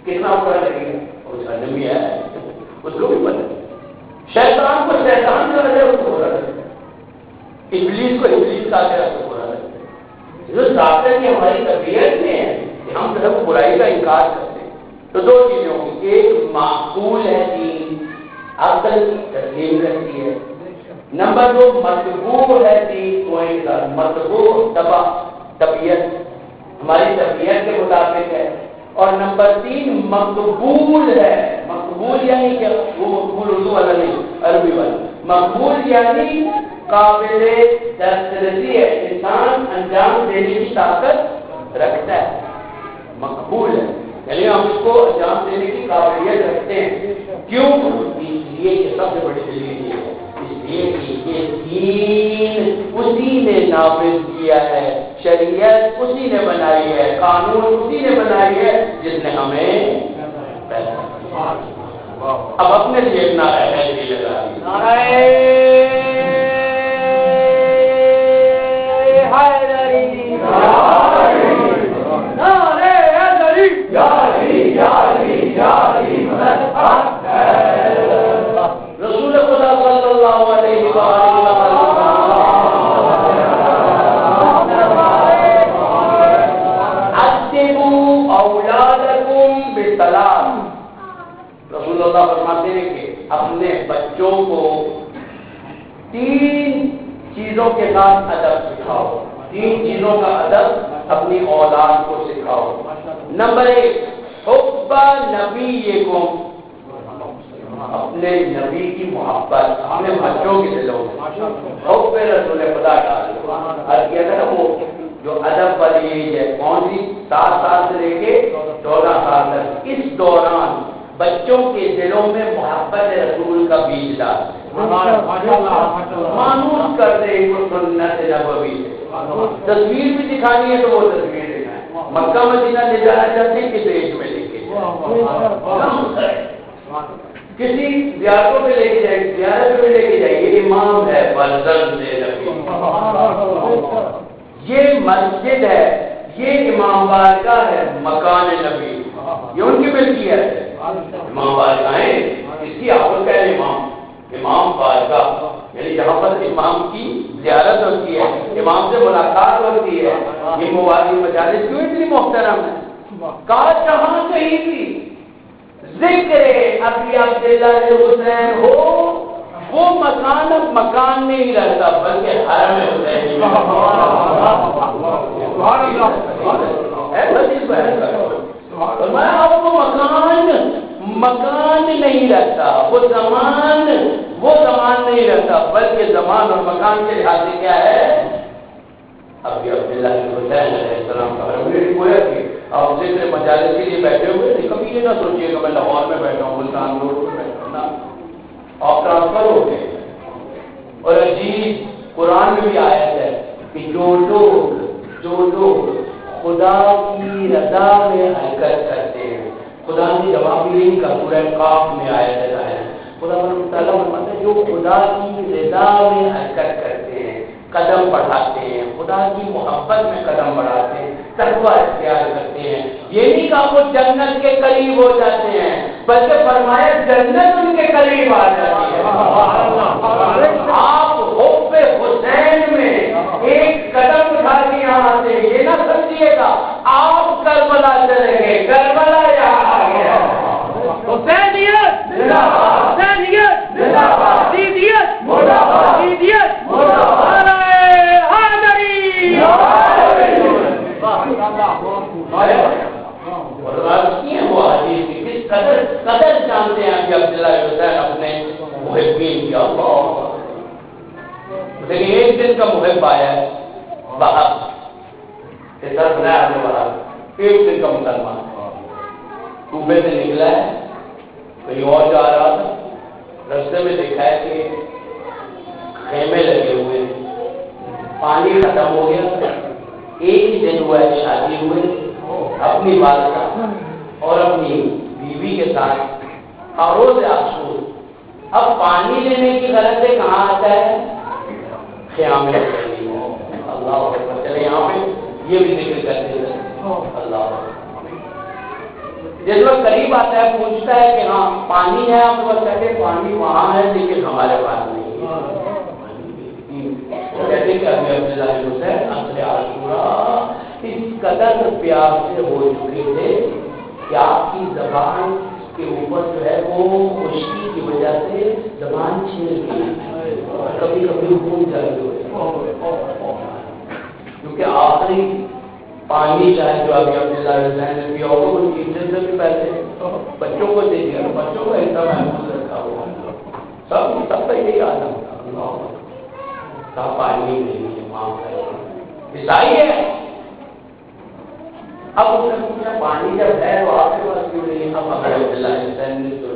کتنا برا لگے گا، اور جہنمی ہے اس کو بھی پتہ ہے۔ شیطان کو شیطان کا لگے اس کو برا لگے گا، ابلیس کو ابلیس کا لگے اس کو برا لگے گا۔ جو ذاتاً کی ہماری طبیعت میں ہے کہ ہم جو ہے وہ برائی کا انکار کرتے ہیں۔ تو دو چیزیں ہوں گی، ایک معقول ہے دین، عقل تسلیم کرتی ہے، نمبر دو مطبوع ہے دین، پوائنٹ کا مطبوع طبیعت ہماری طبیعت کے مطابق ہے، اور نمبر تین مقبول ہے۔ مقبول یعنی کیا؟ وہ مقبول اردو والا نہیں، عربی والا۔ مقبول یعنی قابل دسترسی ہے، انسان انجام دینے کی طاقت رکھتا ہے، مقبول ہے، یعنی ہم اس کو انجام دینے کی قابلیت رکھتے ہیں۔ کیوں؟ اس لیے کہ سب سے بڑی دلیل یہ ہے، اس لیے کہ یہ دین اسی نے نافذ کیا ہے، شریعت اسی نے بنائی ہے، قانون اسی نے بنائی ہے جس نے ہمیں پیدا۔ اب اپنے لیے ایک نعرہ حیدری لگا دی، نعرہ حیدری کو 3 چیزوں کے ساتھ ادب سکھاؤ. 3 چیزوں کا ادب اپنی اولاد کو سکھاؤ. نمبر 1 حب نبیکم، اپنے نبی کی محبت اپنے بچوں کے دلوں میں حب رسول خدا ڈالو. اور کیا تھا وہ جو ادب والی ایج ہے کون سی؟ 7 سال سے لے کے 14 سال تک. اس دوران بچوں کے دلوں میں محبت رسول کا بیج ڈال، مانوس کر دے کو سنت نبوی سے. تصویر بھی دکھانی ہے تو وہ تصویر دکھائیں. مکہ مدینہ لے جانا چاہتے ہیں کس ایج میں لے کے کسی زیارتوں پہ لے کے جائے، زیارت پہ لے کے جائیے. امام ہے برزن سے یہ مسجد ہے، یہ امام بارگاہ ہے، مکان نبی یہ ان کی ملکیت ہے. امام بارگاہیں اس کی آفت ہے. امام بارگاہ یعنی جہاں پر امام کی زیارت ہوتی ہے، امام سے ملاقات ہوتی ہے. یہ مبارک مجالس کیوں اتنی محترم ہے؟ کہا جہاں کہیں بھی ذکر ابی عبداللہ حسین ہو وہ مکان اب مکان نہیں رہتا بلکہ حرم حسین. میں اب وہ مکان نہیں رہتا، وہ زمان نہیں رہتا بلکہ زمان اور مکان کے لحاظ سے کیا ہے؟ ابی عبداللہ حسین علیہ السلام کا گویا کہ آپ ذکر مجالس کے لیے بیٹھے ہوئے تھے. کبھی یہ نہ سوچیے کہ میں لاہور میں بیٹھا ہوں، ملتان روڈ میں بیٹھا ہوں نا. آپ ٹرانسفر ہو گئے. اور عجیب قرآن میں بھی آیت ہے کہ جو لوگ خدا کی رضا میں حرکت کرتے ہیں. خدا نے جواب بھی نہیں کہا، سورہ قاف میں آیت ہے. خدا تعالیٰ فرماتا ہے جو خدا کی رضا میں حرکت کرتے ہیں، قدم بڑھاتے ہیں، خدا کی محبت میں قدم بڑھاتے ہیں، تقویٰ اختیار کرتے ہیں. یہ نہیں کہ وہ جنت کے قریب ہو جاتے ہیں بلکہ فرمایا جنت ان کے قریب آ جاتی ہے. آپ حب حسین میں ایک قدم اٹھا کے یہاں آتے ہیں. یہ نہ سمجھیے گا آپ کربلا چلے گئے، کربلا یہاں آ گیا. حسینیت حسینیت سیدیت سیدیت قدر جانتے ہیں کہ عبداللہ حسین اپنے محبین کی. لیکن ایک دن کا محب آیا ہے باہر سے سر بنایا آنے والا، ایک دن کا مسلمان صوبے سے نکلا ہے، کہیں اور جا رہا تھا. رستے میں دیکھا ہے کہ خیمے لگے ہوئے ہیں، پانی ختم ہو گیا. ایک ہی دن ہوا ہے شادی ہوئے، اپنی والدہ اور اپنی بیوی کے ساتھ روز آسور. اب پانی لینے کی غرض سے کہاں آتا ہے؟ خیام میں. اللہ چلے یہاں پہ یہ بھی ذکر کرتے ہیں. اللہ جس وقت قریب آتا ہے پوچھتا ہے کہ ہاں پانی ہے، آپ کو کہتے ہیں پانی وہاں ہے لیکن ہمارے پاس نہیں ہے. کہتے ہیں کہ ابھی عبداللہ حسین اصل عاشورہ اس قدر پیار سے ہو چکے تھے کہ آپ کی زبان کے اوپر جو ہے وہ خشکی کی وجہ سے زبان چھیل گئی، کبھی کبھی خون جاری ہو جائے. کیونکہ آخری پانی چاہے جو ابھی عبداللہ حسین نے پیا ہوگا ان کی عزت سے بھی پیسے بچوں کو دے دیا، بچوں کو ایسا محفوظ رکھا ہوا. سب کا یہی عالم تھا. پانی نہیں ہے وہاں پر عیسائی ہے. اب اس نے پوچھا پانی جب ہے تو آپ کے پاس کیوں نہیں؟ اب اگر عبداللہ حسین نے تو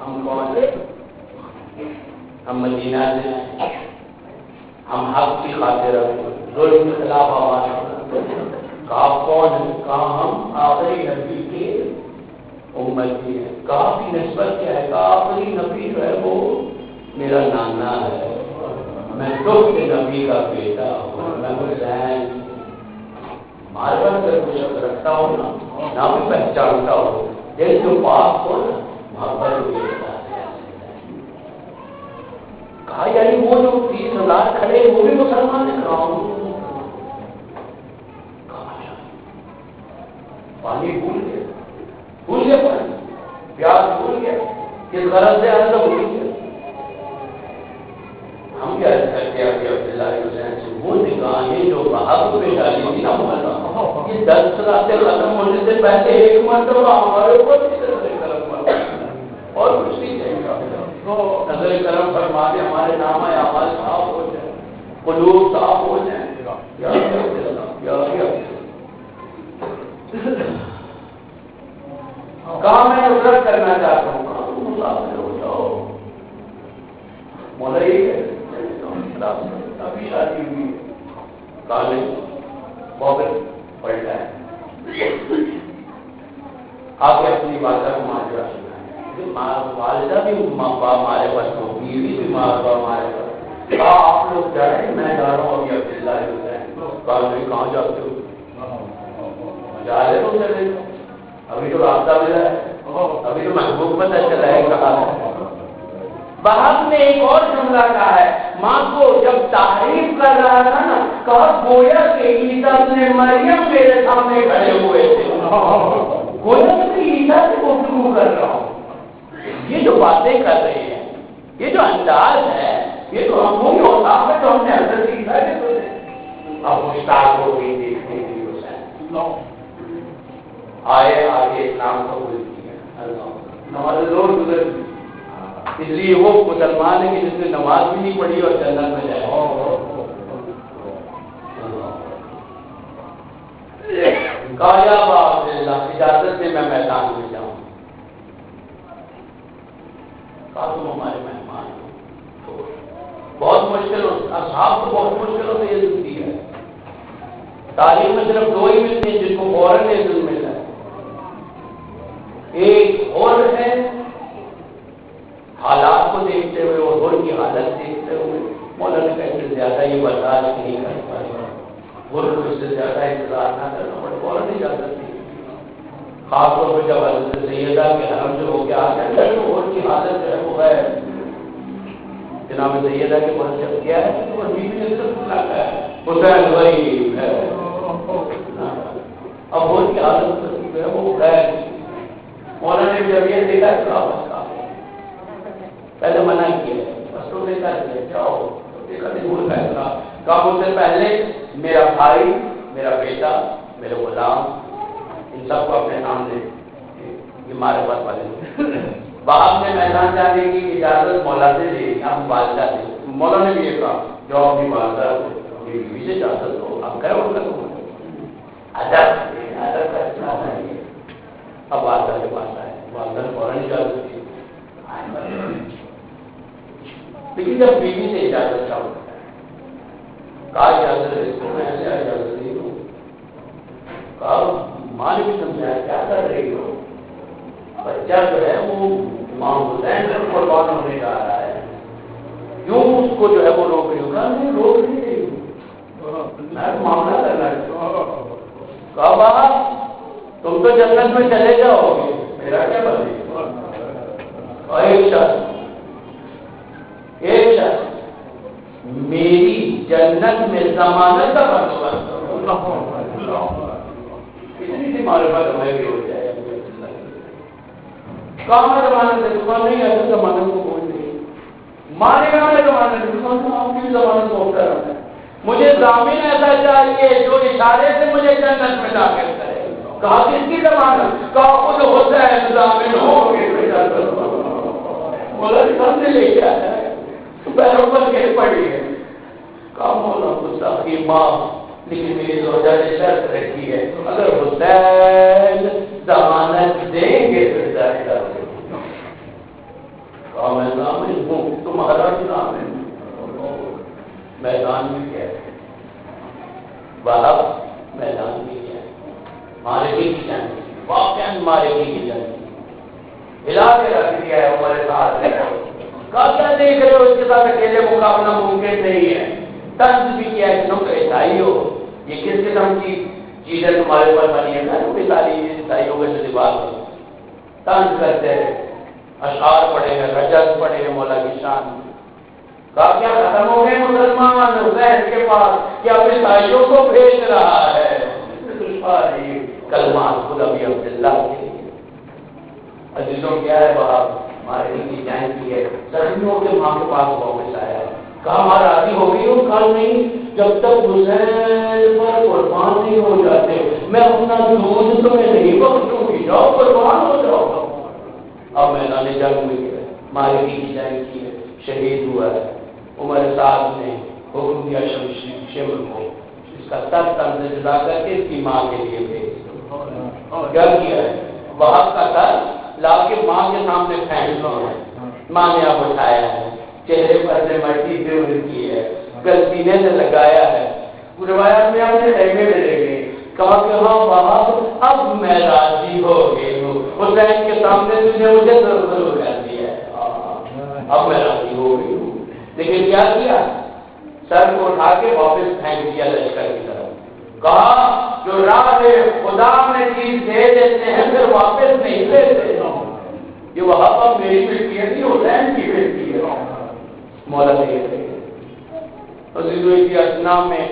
ہم کون ہیں؟ ہم مدینہ سے، ہم حق کی خاطر ظلم کے خلاف آواز. کہا کون ہے؟ کہا ہم آخری نبی کے امتی ہیں. کہا کی نسبت کیا ہے؟ کہا آخری نبی جو ہے وہ میرا نانا ہے، میں دکھ نبی کا بیٹا ہوں، میں حسین. ہمارے پاس اگر کوئی شخص رکھتا ہو نہ بھی پہچانتا ہو، لیکن جو پاک ہو نا محبت بیٹا ہے. کہا یعنی وہ جو 30,000 کھڑے وہ بھی مسلمان ہے؟ پانی بھول گیا پانی، پیاس بھول گیا، کس غرض سے آیا تھا بھول گیا. ہم کیا کرتے ہیں ابھی عبداللہ حسین سے وہ نگاہیں جو وہاب پہ ڈالی تھی نا مولانا، یہ 10 راتیں ختم ہونے سے پہلے ایک مرتبہ ہمارے اوپر نظر کرم اور کچھ نہیں چاہیے، نظر کرم فرما دے، ہمارے نامہ اعمال صاف ہو جائے، قلوب صاف ہو جائیں۔ کہاں میں عذر کرنا چاہتا ہوں، کہاں تم مسافر ہو جاؤ، مولا یہ ہے ابھی شادی ہوئی کالج بہت پڑھتا ہے، آپ اپنی والدہ کو ماجرا سنائیں، والدہ بھی ماں باپ ہمارے پاس ہو، بیوی بھی ماں باپ ہمارے پاس، کہا آپ لوگ جا رہے ہیں، میں جا رہا ہوں ابھی عبداللہ حسین، کہاں جاتے ہو، جا رہے ہو چلے، ابھی تو رابطہ ملا ہے، ابھی تو محبوب پتہ چلا ہے کہا ہے۔ وہاب نے ایک اور جملہ کہا ہے، ماں کو جب تعریف کر رہا تھا نا، کہا گویا کہ عیسیٰ ابن مریم میرے سامنے کھڑے ہوئے تھے، گویا کہ عیسیٰ سے گفتگو کر رہا ہوں۔ یہ جو باتیں کر رہے ہیں، یہ جو انداز ہے، یہ تو ہم وہی ہوتا ہے جو ہم نے حضرت عیسیٰ کے سنے۔ اب مشتاق ہو گئی دیکھنے کے لیے حسین، آئے آگے اسلام قبول کیا، نماز روز گزر گئی، اس لیے وہ مسلمان ہے کہ جس نے نماز بھی نہیں پڑھی اور جنت میں جائے۔ کہا یا ابا عبداللہ اجازت سے میں میدان میں جاؤں، کہا تم ہمارے مہمان ہو، بہت مشکل اصحاب کو بہت مشکلوں سے یہ زندگی ہے، تاریخ میں صرف 2 ہی ملتے ہیں جن کو فوراً یہ علم ملا ہے، ایک اور ہے حالات کو دیکھتے ہوئے اور غور کی حالت دیکھتے ہوئے مولانا کا اس سے زیادہ یہ برداشت نہیں کر پائے، غور کو اس سے زیادہ انتظار نہ کرنا پڑے، فوراً اجازت دی، خاص طور پر جب حضرت سیدہ کے حرم سے ہو کے آ جائے تو غور کی حالت جو ہے وہ ہے، جناب سیدہ کے پاس جب کیا ہے تو وہ بیوی نے صرف لگا ہے حسین غریب ہے، اب غور کی حالت جو ہے وہ غیر، مولانا نے جب یہ دیکھا تو واپس کہا، پہلے منع کیا بس تو دیکھا جاؤ، دیکھا نہیں فیصلہ کہا مجھ سے پہلے میرا بھائی، میرا بیٹا، میرے غلام، ان سب کو اپنے نام دے، یہ ہمارے پاس والے باپ نے میدان جانے کی اجازت مولا سے لی، ہم والدہ سے، مولا نے بھی یہ کہا جو اپنی والدہ بیوی سے اجازت دو، اب کہہ وہ لگو ادب کا اجازت ہے، اب والدہ کے پاس آئے، والدہ نے فوراً اجازت دی، لیکن جب بیوی سے اجازت کا ہوتا ہے، کہا اجازت اس کو میں ایسے اجازت نہیں دوں، کہا ماں نے بھی سمجھایا کیا کر رہی ہو، بچہ جو ہے وہ امام حسین پر قربان ہونے جا رہا ہے، کیوں اس کو جو ہے وہ روک رہی ہوں، کہا نہیں روک نہیں رہی ہوں، میں معاملہ کرنا چاہتا ہوں، کہا باپ تم تو جنت میں چلے جاؤ گے، میرا کیا بنے، اور ایک شخص میری جنت میں ضمانت کا بندوبست کتنی سی معرفت ہمیں بھی ہو جائے، کہاں ضمانت ہے، دکان نہیں ہے تو ضمانت کو بول نہیں، مانے گا میں ضمانت دکان تو آپ کی ضمانت کو ہوتا رہتا ہے، مجھے ضامن ایسا چاہیے جو اشارے سے مجھے جنت میں داخل کرے، کہا کس کی ضمانت، کہا خود ہوتا ہے ضامن ہو مولا سے لے کے آیا ہے، پیروں پر گر پڑی ہے، کہا مولا مستقی معاف، لیکن میری زوجہ نے شرط رکھی ہے اگر حسین ضمانت دیں گے تو ہدایت کر دیں گے، کہا میں ضامن ہوں، تمہارا بھی ضامن ہوں، میدان میں کیا ہے وہاب، میدان میں کیا ہے مارکی کی جنگ، واقعا مارکی کی جنگ ہلا کے رکھ دیا ہے ہمارے ساتھ، کیا دیکھ رہے ہو اس کے ساتھ اکیلے مقابلہ ممکن نہیں ہے، طنز بھی کیا ہے تم عیسائی ہو، یہ کس قسم کی چیزیں تمہارے پر بنی ہے، عیسائیوں کے سے بات ہو، طنز کرتے ہیں، اشعار پڑھے ہیں، رجز پڑھے ہیں مولا کی شان، کہا کیا ختم ہو گئے مسلمان حسین کے پاس کہ اپنے عیسائیوں کو بھیج رہا ہے، کلمات خود ابھی عبداللہ کے لیے عزیزوں کیا ہے وہاں ہمارے کی جائیں کی ہے، سردیوں کے ماں کے پاس واپس آیا ہے، کہاں راضی ہو گئی ہوں؟ کل نہیں، جب تک حسین پر قربان نہیں ہو جاتے میں اپنا دودھ تمہیں نہیں بخشوں گی، جاؤ قربان ہو جاؤ۔ اب میدان جنگ میں گئے، مالکی کی جنگ کی ہے، شہید ہوا ہے۔ عمر صاحب نے حکم دیا شمر کو اس کا سر تن سے جدا کر کے اس کی ماں کے لیے بھیج۔ کیا کیا ہے؟ وہاں کا سر لا کے ماں کے سامنے پھینک دو ہے۔ ماں نے اب اٹھایا ہے، چہرے پر سے مٹی سے کی ہے، گلسینے سے لگایا ہے۔ روایات میں آپ نے خیمے میں لے گئے، کہا کہ ہاں وہاں اب میں راضی ہو گئی ہوں، حسین کے سامنے تجھ نے مجھے ضرور کر دیا ہے، اب میں راضی ہو گئی ہوں۔ لیکن کیا کیا؟ سر کو اٹھا کے واپس پھینک دیا لشکر کی طرف۔ کہا جو راہ خدا میں چیز دے دیتے ہیں پھر واپس نہیں دیتے، یہ وہاں پر میری بیٹی ہے، حسین کی بیٹی ہے۔ مولا کی اسنا میں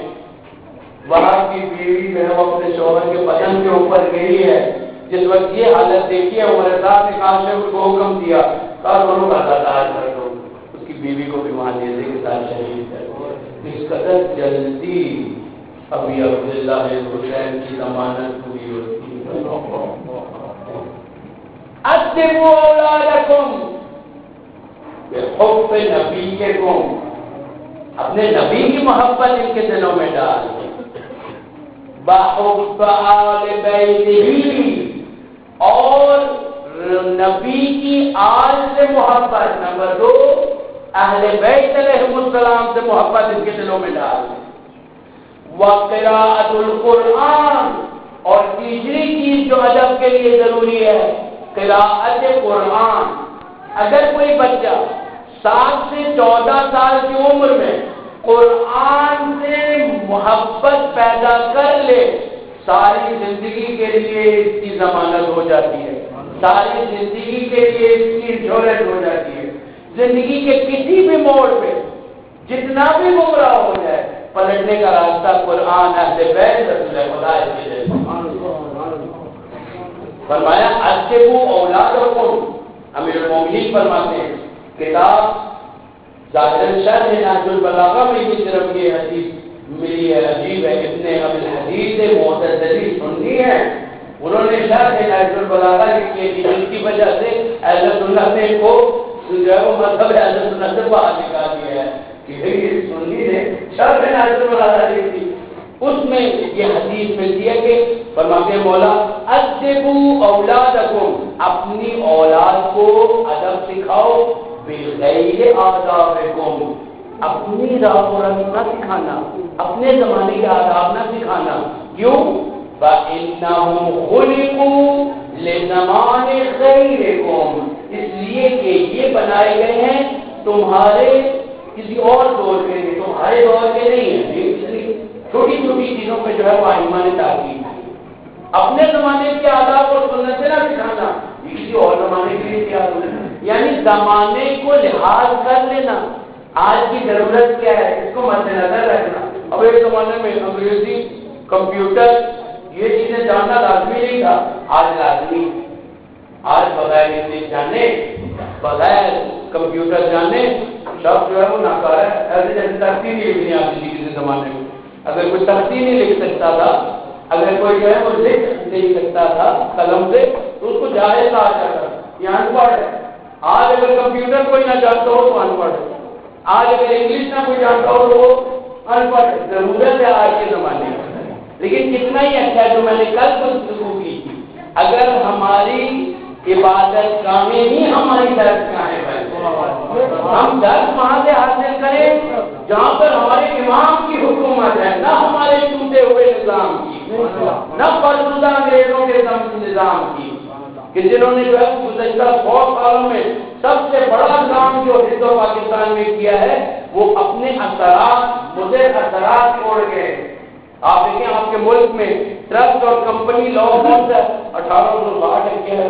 وہاں کی بیوی جو ہے وہ اپنے شوہر کے بدن کے اوپر گئی ہے۔ جس وقت یہ حالت دیکھی ہے عمر صاحب نے کاشف کو حکم دیا، کہا دونوں کا تاج کر دو، اس کی بیوی کو بھی وہاں نیزے کے ساتھ شہید کر دو۔ اس قدر جلدی ابھی عبداللہ حسین کی ضمانت ہوئی ہوتی ہے۔ ادبوا اولادکم بحب نبیکم، اپنے نبی کی محبت ان کے دلوں میں ڈال دیں۔ بحب آل بیتہ، اور نبی کی آل سے محبت۔ نمبر 2، اہل بیت علیہ السلام سے محبت ان کے دلوں میں ڈال دیں۔ وقراءۃ القرآن، اور تیسری چیز جو ادب کے لیے ضروری ہے، قراءت قرآن۔ اگر کوئی بچہ 7 سے 14 سال کی عمر میں قرآن سے محبت پیدا کر لے، ساری زندگی کے لیے اس کی ضمانت ہو جاتی ہے، ساری زندگی کے لیے اس کی انشورنس ہو جاتی ہے۔ زندگی کے کسی بھی موڑ پہ جتنا بھی گمراہ ہو جائے، پلٹنے کا راستہ قرآن اہل بیت رسول خدا کے۔ فرمایا ادبوا اولادکم، امیر المومنین فرماتے ہیں کتاب ظاہر شرح نہج البلاغہ میں کی طرف یہ حدیث ملی ہے، عجیب ہے، ابن ابی الحدیث معتزلی سنی ہے، انہوں نے شرح نہج البلاغہ لکھی ہے، جن کی وجہ سے اہل سنت نے کو جو ہے وہ مذہب اہل سنت سے باہر نکال دیا ہے کہ یہ سنی نے شرح نہج البلاغہ لکھی، اس میں یہ حدیث ملتی ہے کہ فرماتے ہیں مولا ادبوا اولادکم، اپنی اولاد کو ادب سکھاؤ، بغیر آدابکم، اپنی راہ و رسم نہ سکھانا، اپنے زمانے کے آداب نہ سکھانا۔ کیوں؟ فإنهم خلقوا لزمان غیرکم، اس لیے کہ یہ بنائے گئے ہیں تمہارے کسی اور دور کے لیے، تمہارے دور کے نہیں ہیں۔ چھوٹی چھوٹی چیزوں پہ جو ہے وہ آئمہ نے تاکید کی، اپنے زمانے کے آداب اور سنتیں نہ سکھانا، یہ کسی اور زمانے کے لیے کیا ہونا، یعنی زمانے کو لحاظ کر لینا۔ آج کی ضرورت کیا ہے اس کو مد نظر رکھنا۔ اب ایک زمانے میں انگریزی، کمپیوٹر، یہ چیزیں جاننا لازمی نہیں تھا، آج لازمی۔ آج بغیر انگلش جانے، بغیر کمپیوٹر جانے شخص جو ہے وہ ناکارہ ہے۔ ایسے جیسے تختی نہیں لکھنی آتی تھی کسی زمانے میں، اگر کوئی تختی نہیں لکھ سکتا تھا، اگر کوئی جو ہے وہ لکھ نہیں سکتا تھا قلم سے، تو اس کو جاہل کہا جاتا، یہ ان پڑھ ہے۔ آج اگر کمپیوٹر کوئی نہ جانتا ہو تو ان پڑھ ہے، آج اگر انگلش نہ کوئی جانتا ہو تو وہ ان پڑھ ہے۔ ضرورت ہے آج کے زمانے میں، لیکن کتنا ہی اچھا ہے جو میں نے کل گفتگو کی تھی، اگر ہماری عبادت گاہیں ہی ہماری درس گاہیں بن، ہم درس وہاں سے حاصل کریں جہاں پر ہمارے امام کی حکومت ہے، نہ ہمارے ٹوٹے ہوئے نظام کی، نہ فرسودہ انگریزوں کے نظام کی، کہ جنہوں نے جو ہے گزشتہ 100 سالوں میں سب سے بڑا کام جو ہند و پاکستان میں کیا ہے وہ اپنے اثرات، مضر اثرات چھوڑ گئے۔ آپ دیکھیں آپ کے ملک میں ٹرسٹ اور کمپنی لا کون سا 1860 کیا ہے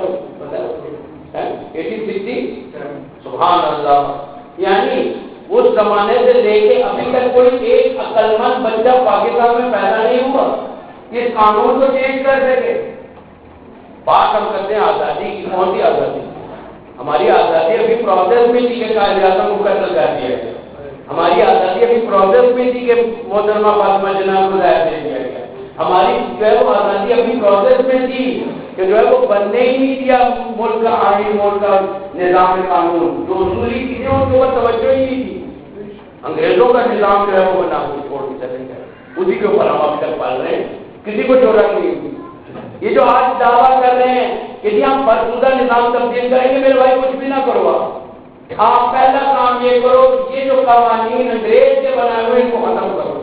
1860، سبحان اللہ، یعنی اس زمانے سے لے کے ابھی تک کوئی ایک عقل مند بچہ پاکستان میں پیدا نہیں ہوا اس قانون کو چینج کر سکے۔ بات ہم کرتے ہیں آزادی کی، کون سی آزادی؟ ہماری آزادی ابھی پروسیس میں تھی کہ قائد اعظم کو قتل کر دیا گیا، ہماری آزادی ابھی پروسیس میں تھی کہ محترمہ فاطمہ جناح کو ظاہر دے دیا گیا. ہماری جو ہے وہ آزادی اپنی پروسیس میں تھی کہ جو ہے وہ بننے ہی نہیں دیا ملک کا آئین، ملک کا نظام قانون، جو اصولی چیزیں ان کے اوپر توجہ ہی نہیں تھی. انگریزوں کا نظام جو ہے وہ بنا کے چھوڑ کے چلے گئے، اسی کے اوپر ہم اب تک پال رہے ہیں، کسی کو ضرورت نہیں ہوئی. یہ جو آج دعویٰ کر رہے ہیں کہ جی ہم فرسودہ نظام تبدیل کریں گے، میرے بھائی کچھ بھی نہ کرو. آپ پہلا کام یہ کرو، یہ جو قوانین انگریز کے بنائے ہوئے ان کو ختم کرو.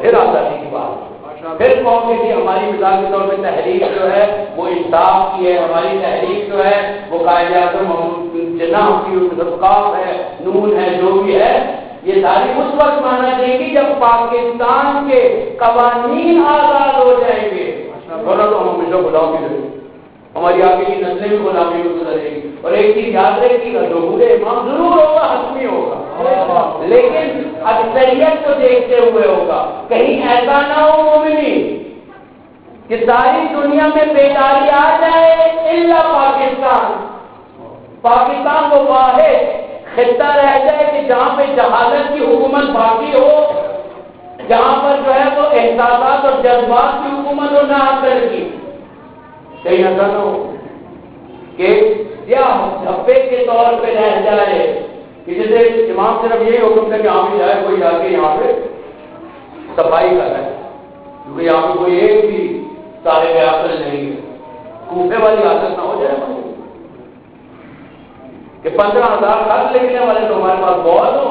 پھر آزادی کی بات، پھر قوم کی جی ہماری مثال کے طور پہ تحریک جو ہے وہ انصاف کی ہے، ہماری تحریک جو ہے وہ قائد اعظم جناح کی رفقاف ہے، نون ہے، جو بھی ہے، یہ ساری اس وقت مانا جائے گی جب پاکستان کے قوانین آزاد ہو جائیں گے. ورنہ تو ہم ہمیشہ غلامی رہیں گے، ہماری آگے کی نسلیں بھی غلامی میں گزریں گی. اور ایک چیز یاد رکھیے گا، جو بوڑھے امام ضرور ہوگا، حتمی ہوگا، لیکن اکثریت کو دیکھتے ہوئے ہوگا. کہیں ایسا نہ ہو مومنین کہ ساری دنیا میں بیداری آ جائے الا پاکستان، پاکستان وہ واحد خطہ رہ جائے کہ جہاں پہ جہالت کی حکومت باقی ہو، جہاں پر جو ہے وہ احساسات اور جذبات کی حکومت ہو، نہ اثر کی. کہیں ایسا نہ ہو کہ یا دھبے کے طور پہ رہ جائے کہ جیسے امام صرف یہی حکم تھا کہ یہاں بھی جائے کوئی جا کے یہاں پہ صفائی کر رہا ہے، کیونکہ یہاں پہ کوئی ایک بھی صاحب عقل نہیں ہے. کوفے والی حالت نہ ہو جائے کہ 15,000 خط لکھنے والے تو ہمارے پاس بہت ہو،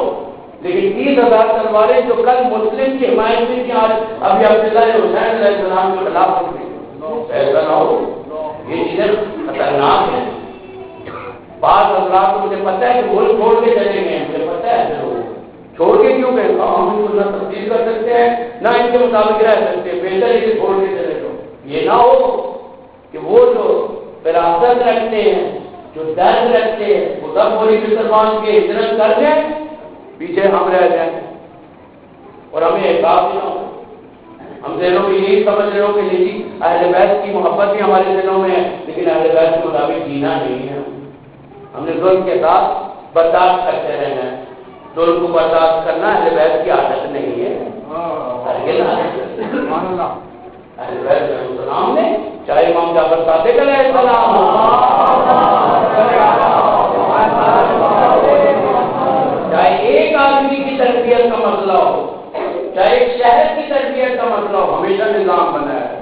لیکن 30,000 تلواریں جو کل مسلم کی حمایت میں تھی آج ابھی عبداللہ حسین علیہ السلام کے خلاف ہو گئی. ایسا نہ ہو، یہ چیزیں خطرناک ہیں. بعض حضرات کو مجھے پتہ ہے کہ ملک چھوڑ کے چلے گئے ہیں، مجھے پتہ ہے ضرور چھوڑ کے کیوں گئے، ہم ان کو نہ تبدیل کر سکتے ہیں نہ ان کے مطابق رہ سکتے، بہتر اسے چھوڑ کے چلے جاؤ. یہ نہ ہو کہ وہ جو فراست رکھتے ہیں، جو درد رکھتے ہیں، وہ سب پوری مسلمان کے ہجرت کر دیں، پیچھے ہم رہ جائیں اور ہمیں احساس نہ ہو. ہم ذہنوں میں یہی سمجھ رہے ہو کہ جی اہل بیت کی محبت بھی ہمارے ذہنوں میں ہے، لیکن اہل بیت کے مطابق جینا نہیں ہے. ہم نے ظلم کے ساتھ برداشت کرتے رہنا ہے. ظلم کو برداشت کرنا اہل بیت کی عادت نہیں ہے. اہل بیت علیہ السلام نے، چاہے امام جعفر صادق علیہ السلام چاہے ایک آدمی کی تربیت کا مسئلہ ہو، چاہے ایک شہر کی تربیت کا مسئلہ ہو، ہمیشہ نظام بنا ہے،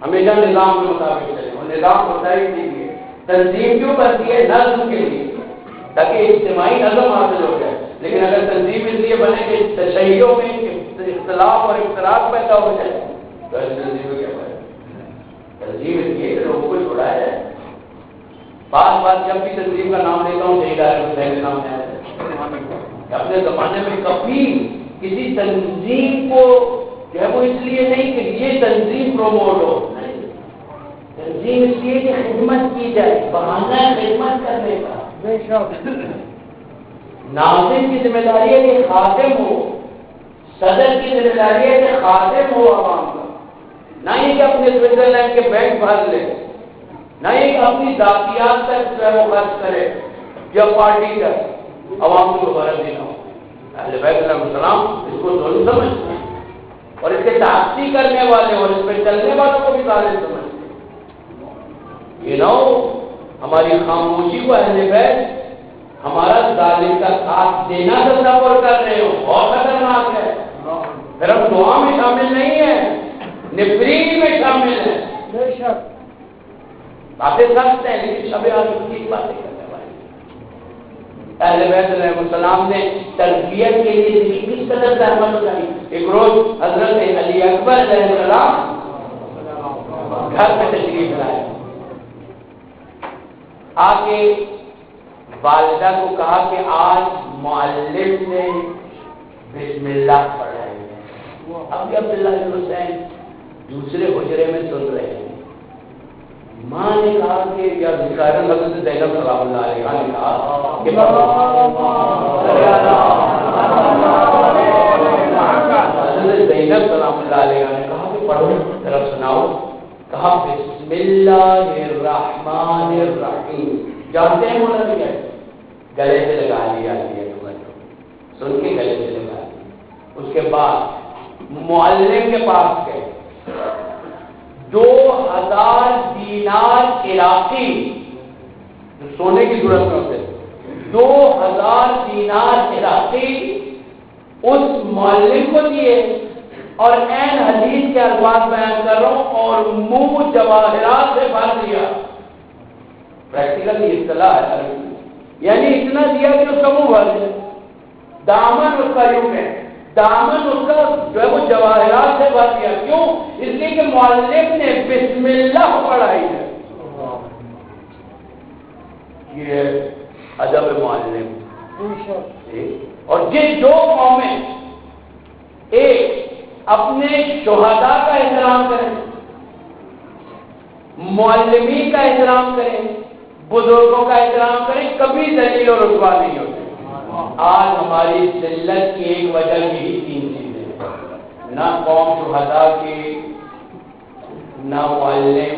ہمیشہ نظام کے مطابق چلے. اور نظام ہوتا ہی نہیں ہے. تنظیم کیوں بنتی ہے؟ نظم کے لیے، تاکہ اجتماعی نظم حاصل ہو جائے. لیکن اگر تنظیم اس لیے بنے کہ تشہیروں میں اختلاف اور اختلاف پیدا ہو جائے تو ایسی تنظیم کیا بنے؟ تنظیم اس لیے کہ لوگوں کو چھوڑا ہے. بعض بات جب بھی تنظیم کا نام لیتا ہوں شہید عارف حسین کے نام آتا ہے. اپنے زمانے میں کبھی کسی تنظیم کو جو ہے وہ اس لیے نہیں کہ یہ تنظیم پروموٹ ہو، تنظیم اس لیے کہ خدمت کی جائے، بہانہ خدمت کرنے کا. بے شک ناظم کی ذمہ داری ہے کہ خادم ہو، صدر کی ذمہ داری ہے کہ خادم ہو عوام کا. نہ یہ کہ اپنے سوئٹزرلینڈ کے بینک بھر لے، نہ یہ کہ اپنی ذاتیات تک جو ہے وہ خرچ کرے یا پارٹی کا عوام کو غرض ہی نہ ہو. اہل بیت علیہ السلام اس کو ظلم سمجھتے ہیں اور اس کے تعصی کرنے والے اور اس پہ چلنے والوں کو بھی ظالم سمجھتے ہیں. یہ نہ ہو ہماری خاموشی کو اہل بیت ہمارا ظالم کا ساتھ دینا تصور کر رہے ہو، بہت خطرناک ہے. پھر ہم دعا میں شامل نہیں ہیں، نفرین میں شامل ہیں. بے شک باتیں سخت ہیں لیکن شب عارف کی باتیں کرنے والے. اہل بیت علیہ السلام نے تربیت کے لیے کس قدر زحمت اٹھائی. ایک روز حضرت علی اکبر علیہ السلام گھر میں تشریف لائے، آ کے والدہ کو کہا کہ آج معلم نے بسم اللہ پڑھائی ہے. اب عبداللہ بن حسین دوسرے حجرے میں سن رہے ہیں. ماں نے کہا کہ یا حضرت زینب سلام اللہ علیہ نے کہا کہ حضرت زینب سلام اللہ علیہ نے کہا کہ پڑھو، طرف سناؤ. کہا بسم اللہ الرحمن الرحیم. جانتے ہیں مولانا کیا ہے؟ گلے سے لگا لیا سن کے گلے سے لگا لیا۔ اس کے بعد معلم کے پاس گئے، 2000 دینار عراقی جو سونے کی ضرورت میں ہوتے، 2000 دینار عراقی اس معلم کو دیے، اور عین حدیث کے الفاظ بیان کر رہا ہوں، اور منہ جواہرات سے بھر دیا۔ پریکٹیکل اصطلاح ہے، یعنی اتنا دیا کہ اس کا منہ بھر دیا، دامن اس کا یوں ہے، دامن اس کا جو ہے وہ جواہرات سے بھر دیا۔ کیوں؟ اس لیے کہ معلم نے بسم اللہ پڑھائی ہے۔ یہ ادب معلم۔ اور جو قومیں ایک اپنے شہداء کا احترام کریں، معلمین کا احترام کریں، بزرگوں کا احترام کریں، کبھی ذلیل اور رسوا نہیں ہوتے۔ آج ہماری ذلت کی ایک وجہ یہی 3 چیزیں ہیں، نہ قوم شہداء کی، نہ معلم،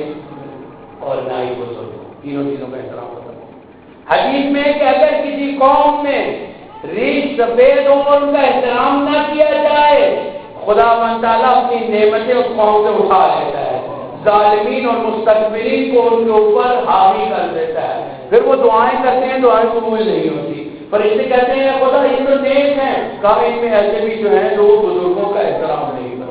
اور نہ ہی بزرگ، تینوں چیزوں کا احترام ہوتا ہے۔ حدیث میں کہ اگر کسی قوم میں ریش سفید ہو اور ان کا احترام نہ کیا جائے، خدا تعالیٰ اپنی نعمتیں اس قوم سے اٹھا لیتا ہے، ظالمین اور مستکبرین کو ان کے اوپر حاوی کر دیتا ہے۔ پھر وہ دعائیں کرتے ہیں، دعائیں قبول نہیں ہوتی۔ فرشتے کہتے ہیں خدا یہ تو نیک ہیں، کہا ان میں ایسے بھی جو ہیں جو بزرگوں کا احترام نہیں کرتے۔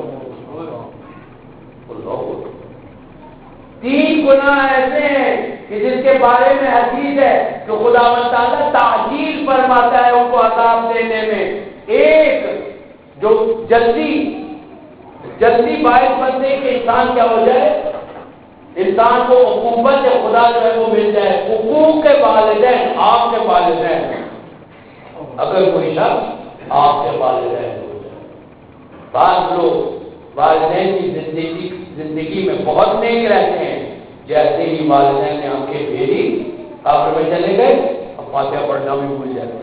3 گناہ ایسے ہیں کہ جس کے بارے میں حدیث ہے کہ خدا تعالیٰ تعجیل فرماتا ہے ان کو عذاب دینے میں۔ ایک جو جلدی باعث بنتے کہ انسان کیا ہو جائے، انسان کو عقوبت خدا جو ہے وہ مل جائے۔ حقوق کے والدین، آپ کے والدین، اگر کوئی شخص آپ کے والدین ہو جائے۔ بعض لوگ والدین کی زندگی میں بہت نیک رہتے ہیں، جیسے ہی والدین نے آنکھیں پھیری قبر میں چلے گئے، اب فاتحہ پڑھنا بھی بھول جاتے ہیں۔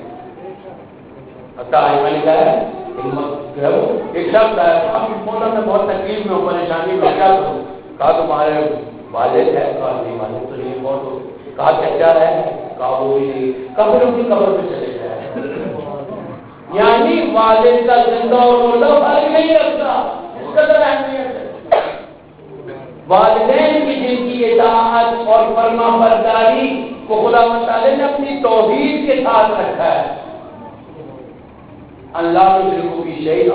میں نے کہا ہے ایک شخص ہے، مولا میں بہت تکلیف میں ہوں، پریشانی میں، کیا کروں؟ کہا تمہارے والد ہے؟ کہا نہیں، والد تو نہیں، بہت ہو۔ کہا کیا ہے؟ کہا وہ بھی نہیں۔ کہا پھر ان کی قبر پہ چلے جائے۔ یعنی والد کا زندہ اور مردہ فرق نہیں رکھتا، اس کا تو اہمیت ہے۔ والدین کی جن کی اطاعت اور فرما برداری کو خدا تعالی نے اپنی توحید کے ساتھ رکھا ہے۔ اللہ کے شریکوں کی شہید،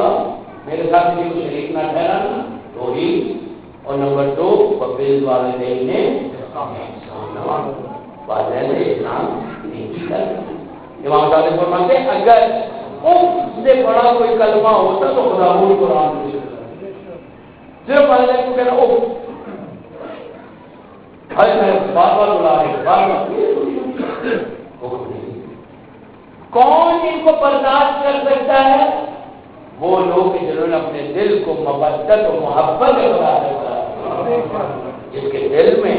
میرے ساتھ کسی کو شریک نہ ٹھہرانا، توحید۔ اور نمبر 2 وبال والدین نے والدین سے احسان نہیں کرنا۔ امام صادق فرماتے ہیں اگر اس سے بڑا کوئی کلمہ ہوتا تو خدا وہ قرآن میں صرف والدین کو کہنا اوہ بار بار بلا رہے، بار بار کون ان کو برداشت کر سکتا ہے؟ وہ لوگ جنہوں نے اپنے دل کو مودت و محبت جس کے دل میں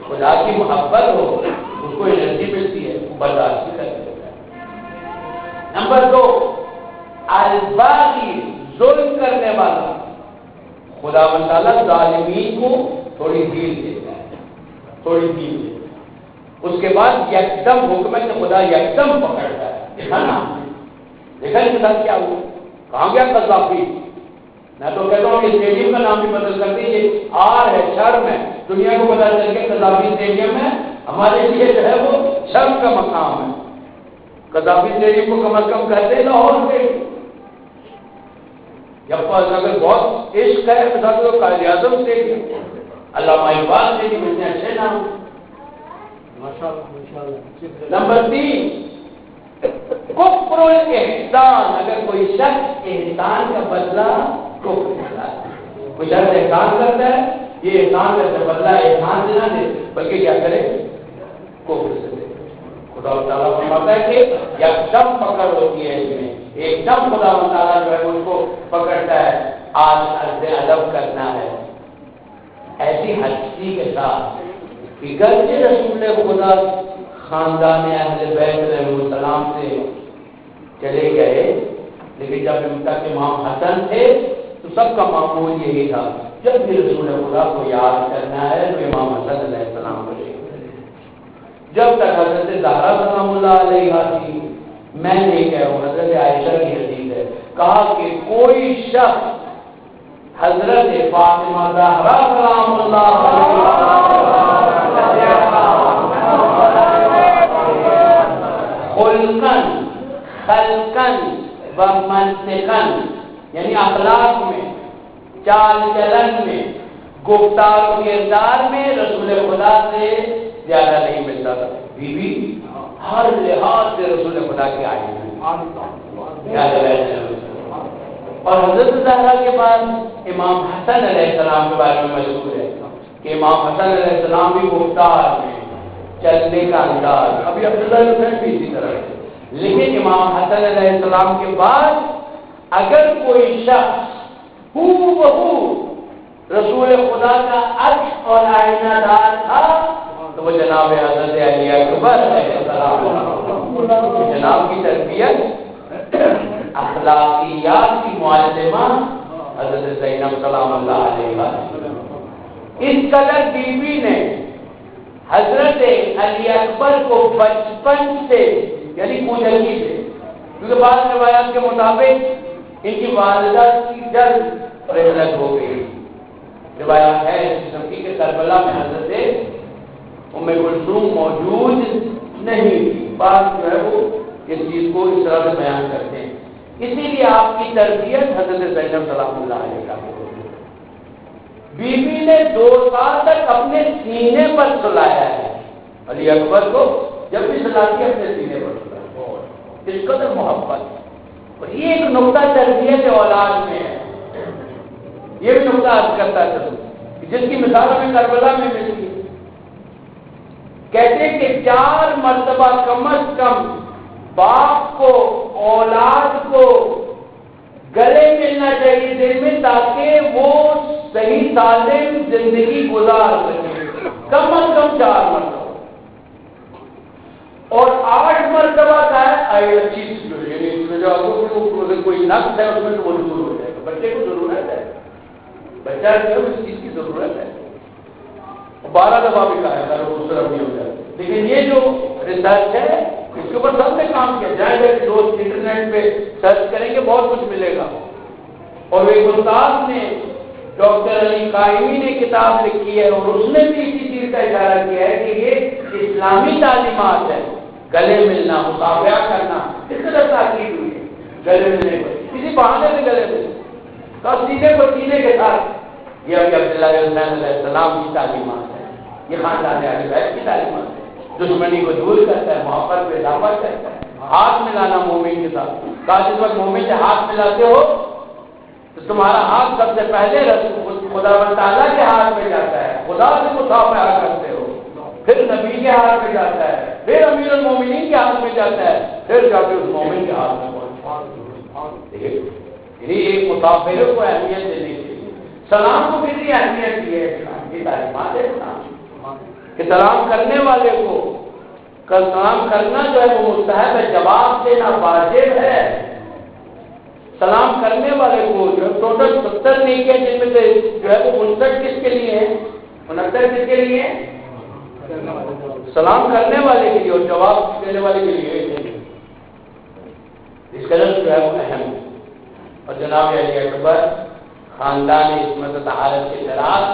خدا کی محبت ہو، اس کو انرجی ملتی ہے، وہ برداشت کر سکتا ہے۔ نمبر 2 الباغی، ظلم کرنے والا۔ خدا تعالیٰ ظالمین کو تھوڑی ڈھیل دیتا ہے، تھوڑی ڈھیل دیتا ہے۔ اس کے بعد یکدم حکم ہے کہ خدا یکدم پکڑتا ہے۔ دیکھا نا، دیکھا اس کے ساتھ کیا ہوا؟ کہاں گیا قذافی؟ میں تو کہتا ہوں کہ اسٹیڈیم کا نام بھی بدل کر دیجیے، آر ہے، شرم ہے، دنیا کو پتا چل کے قذافی اسٹیڈیم ہے، ہمارے لیے جو ہے وہ شرم کا مقام ہے۔ قذافی اسٹیڈیم کو کم از کم کہتے لاہور سے، جب اگر بہت عشق ہے تو قائد اعظم اسٹیڈیم، علامہ اقبال اسٹیڈیم، اتنے اچھے نام۔ نمبر 3 کفر الاحسان، اگر کوئی شخص احسان کا بدلہ کفر دیتا ہے، کوئی شخص احسان کرتا ہے، یہ احسان کا بدلہ احسان سے نہ دے بلکہ کیا کرے؟ کفر سے دے۔ خدا تعالیٰ فرماتا ہے کہ یکدم پکڑ ہوتی ہے اس میں، ایک دم خدا تعالیٰ جو ہے ان کو پکڑتا ہے۔ آج عرض ادب کرنا ہے ایسی ہستی کے ساتھ کہ گرچہ رسول خدا خاندان اہل بیت علیہ السلام سے چلے گئے، لیکن جب ان تک امام حسن تھے تو سب کا معمول یہی تھا، جب بھی رسول خدا کو یاد کرنا ہے تو امام حسن علیہ السلام کو لے۔ جب تک حضرت زہرا سلام اللہ علیہ تھی میں نہیں کہہ رہا ہوں، حضرت عائشہ کی حدیث ہے، کہا کہ کوئی شخص حضرت فاطمہ زہرا سلام اللہ خلقن خلقن و منطقن، یعنی اخلاق میں، چال چلن میں، گفتار و کردار میں رسول خدا سے زیادہ نہیں ملتا تھا. بی بی ہر لحاظ سے رسول خدا کی آئی ہے. اور حضرت زہرا کے بعد امام حسن علیہ السلام کے بارے میں مشہور ہے کہ امام حسن علیہ السلام بھی گفتار میں، چلنے کا انداز، ابھی عبداللہ حسین بھی اسی طرح ہے. لیکن امام حسن علیہ السلام کے بعد اگر کوئی شخص ہو بہو رسول خدا کا عکس اور آئینہ دار تھا تو وہ جناب حضرت علی اکبر علیہ السلام. جناب کی تربیت، اخلاقیات کی معلمہ حضرت زینب سلام اللہ علیہ وسلم. اس قدر بی بی نے حضرت علی اکبر کو بچپن سے، یعنی کودکی سے، کیونکہ بعض روایات کے مطابق ان کی والدہ کی جلد رحلت ہو گئی. روایات ہے اس قسم کی کہ کربلا میں حضرت ام کلثوم موجود نہیں تھی. بعض جو ہے وہ اس چیز کو اس طرح سے بیان کرتے ہیں. اسی لیے آپ کی تربیت حضرت زینب سلام اللہ علیہ کا. بی بی نے 2 سال تک اپنے سینے پر سلایا ہے علی اکبر کو، جب بھی سلاتی اپنے سینے پر سلایا. اس قدر محبت. اور یہ ایک نقطہ تربیت اولاد میں ہے. یہ بھی نقطہ عرض کرتا چلوں جس کی مثال ہمیں کربلا میں ملتی ہے. کہتے ہیں کہ 4 مرتبہ کم از کم باپ کو اولاد کو گلے ملنا چاہیے دن میں، تاکہ وہ صحیح سالم زندگی گزار سکے. کم از کم 4 مرتبہ. اور 8 مرتبہ کا ہے اچھی جو کوئی نقص ہے اس میں تو وہ دور ہو جائے گا. بچے کو ضرورت ہے، بچہ جو اس چیز کی ضرورت ہے. 12 دفعہ بھی کہا ہے وہ اس طرح نہیں ہو جائے. لیکن یہ جو ریسرچ ہے اس کے اوپر سب نے کام کیا. جائے دوست انٹرنیٹ پہ سرچ کریں گے بہت کچھ ملے گا. اور ایک استاد نے ڈاکٹر علی قائمی نے کتاب لکھی ہے اور اس نے بھی اسی چیز کا اشارہ کیا ہے کہ یہ اسلامی تعلیمات ہے. گلے ملنا، مصافحہ کرنا، اس طرح تاکید ہوئی ہے. گلے ملنے پر کسی بہانے سے گلے ملے تو سینے کو سینے کے ساتھ. یہ ابھی عبداللہ حسین علیہ السلام کی تعلیمات ہے. یہ خاندان اہل بیت کی تعلیمات ہے. دشمنی کو دور کرتا ہے، محبت پہ اضافہ کرتا ہے. ہاتھ ملانا مومن کے ساتھ. کاش اس وقت مومن سے ہاتھ ملاتے ہو تو تمہارا ہاتھ سب سے پہلے خدا تعالیٰ کے ہاتھ میں جاتا ہے. خدا سے مصافحہ کرتے ہو، پھر نبی کے ہاتھ میں جاتا ہے، پھر امیر المومنین کے ہاتھ میں جاتا ہے، پھر جا کے اس مومن کے ہاتھ میں پہنچتا ہے. یعنی ایک مصافحے کو اہمیت دینی چاہیے. سلام کو کتنی اہمیت دی ہے اسلام کی تعلیمات ہے کہ سلام کرنے والے کو سلام کرنا جو ہے وہ مستحب ہے، جواب دینا واجب ہے. سلام کرنے والے کو جو ٹوٹل 70 نیکیاں جن میں سے جو ہے وہ 59 کس کے لیے ہیں، 69 کس کے لیے ہیں؟ سلام کرنے والے کے لیے اور جواب دینے والے کے لیے. اس قدر جو ہے وہ اہم ہے. اور جناب علی اکبر خاندان عصمت طہارت کے دراز،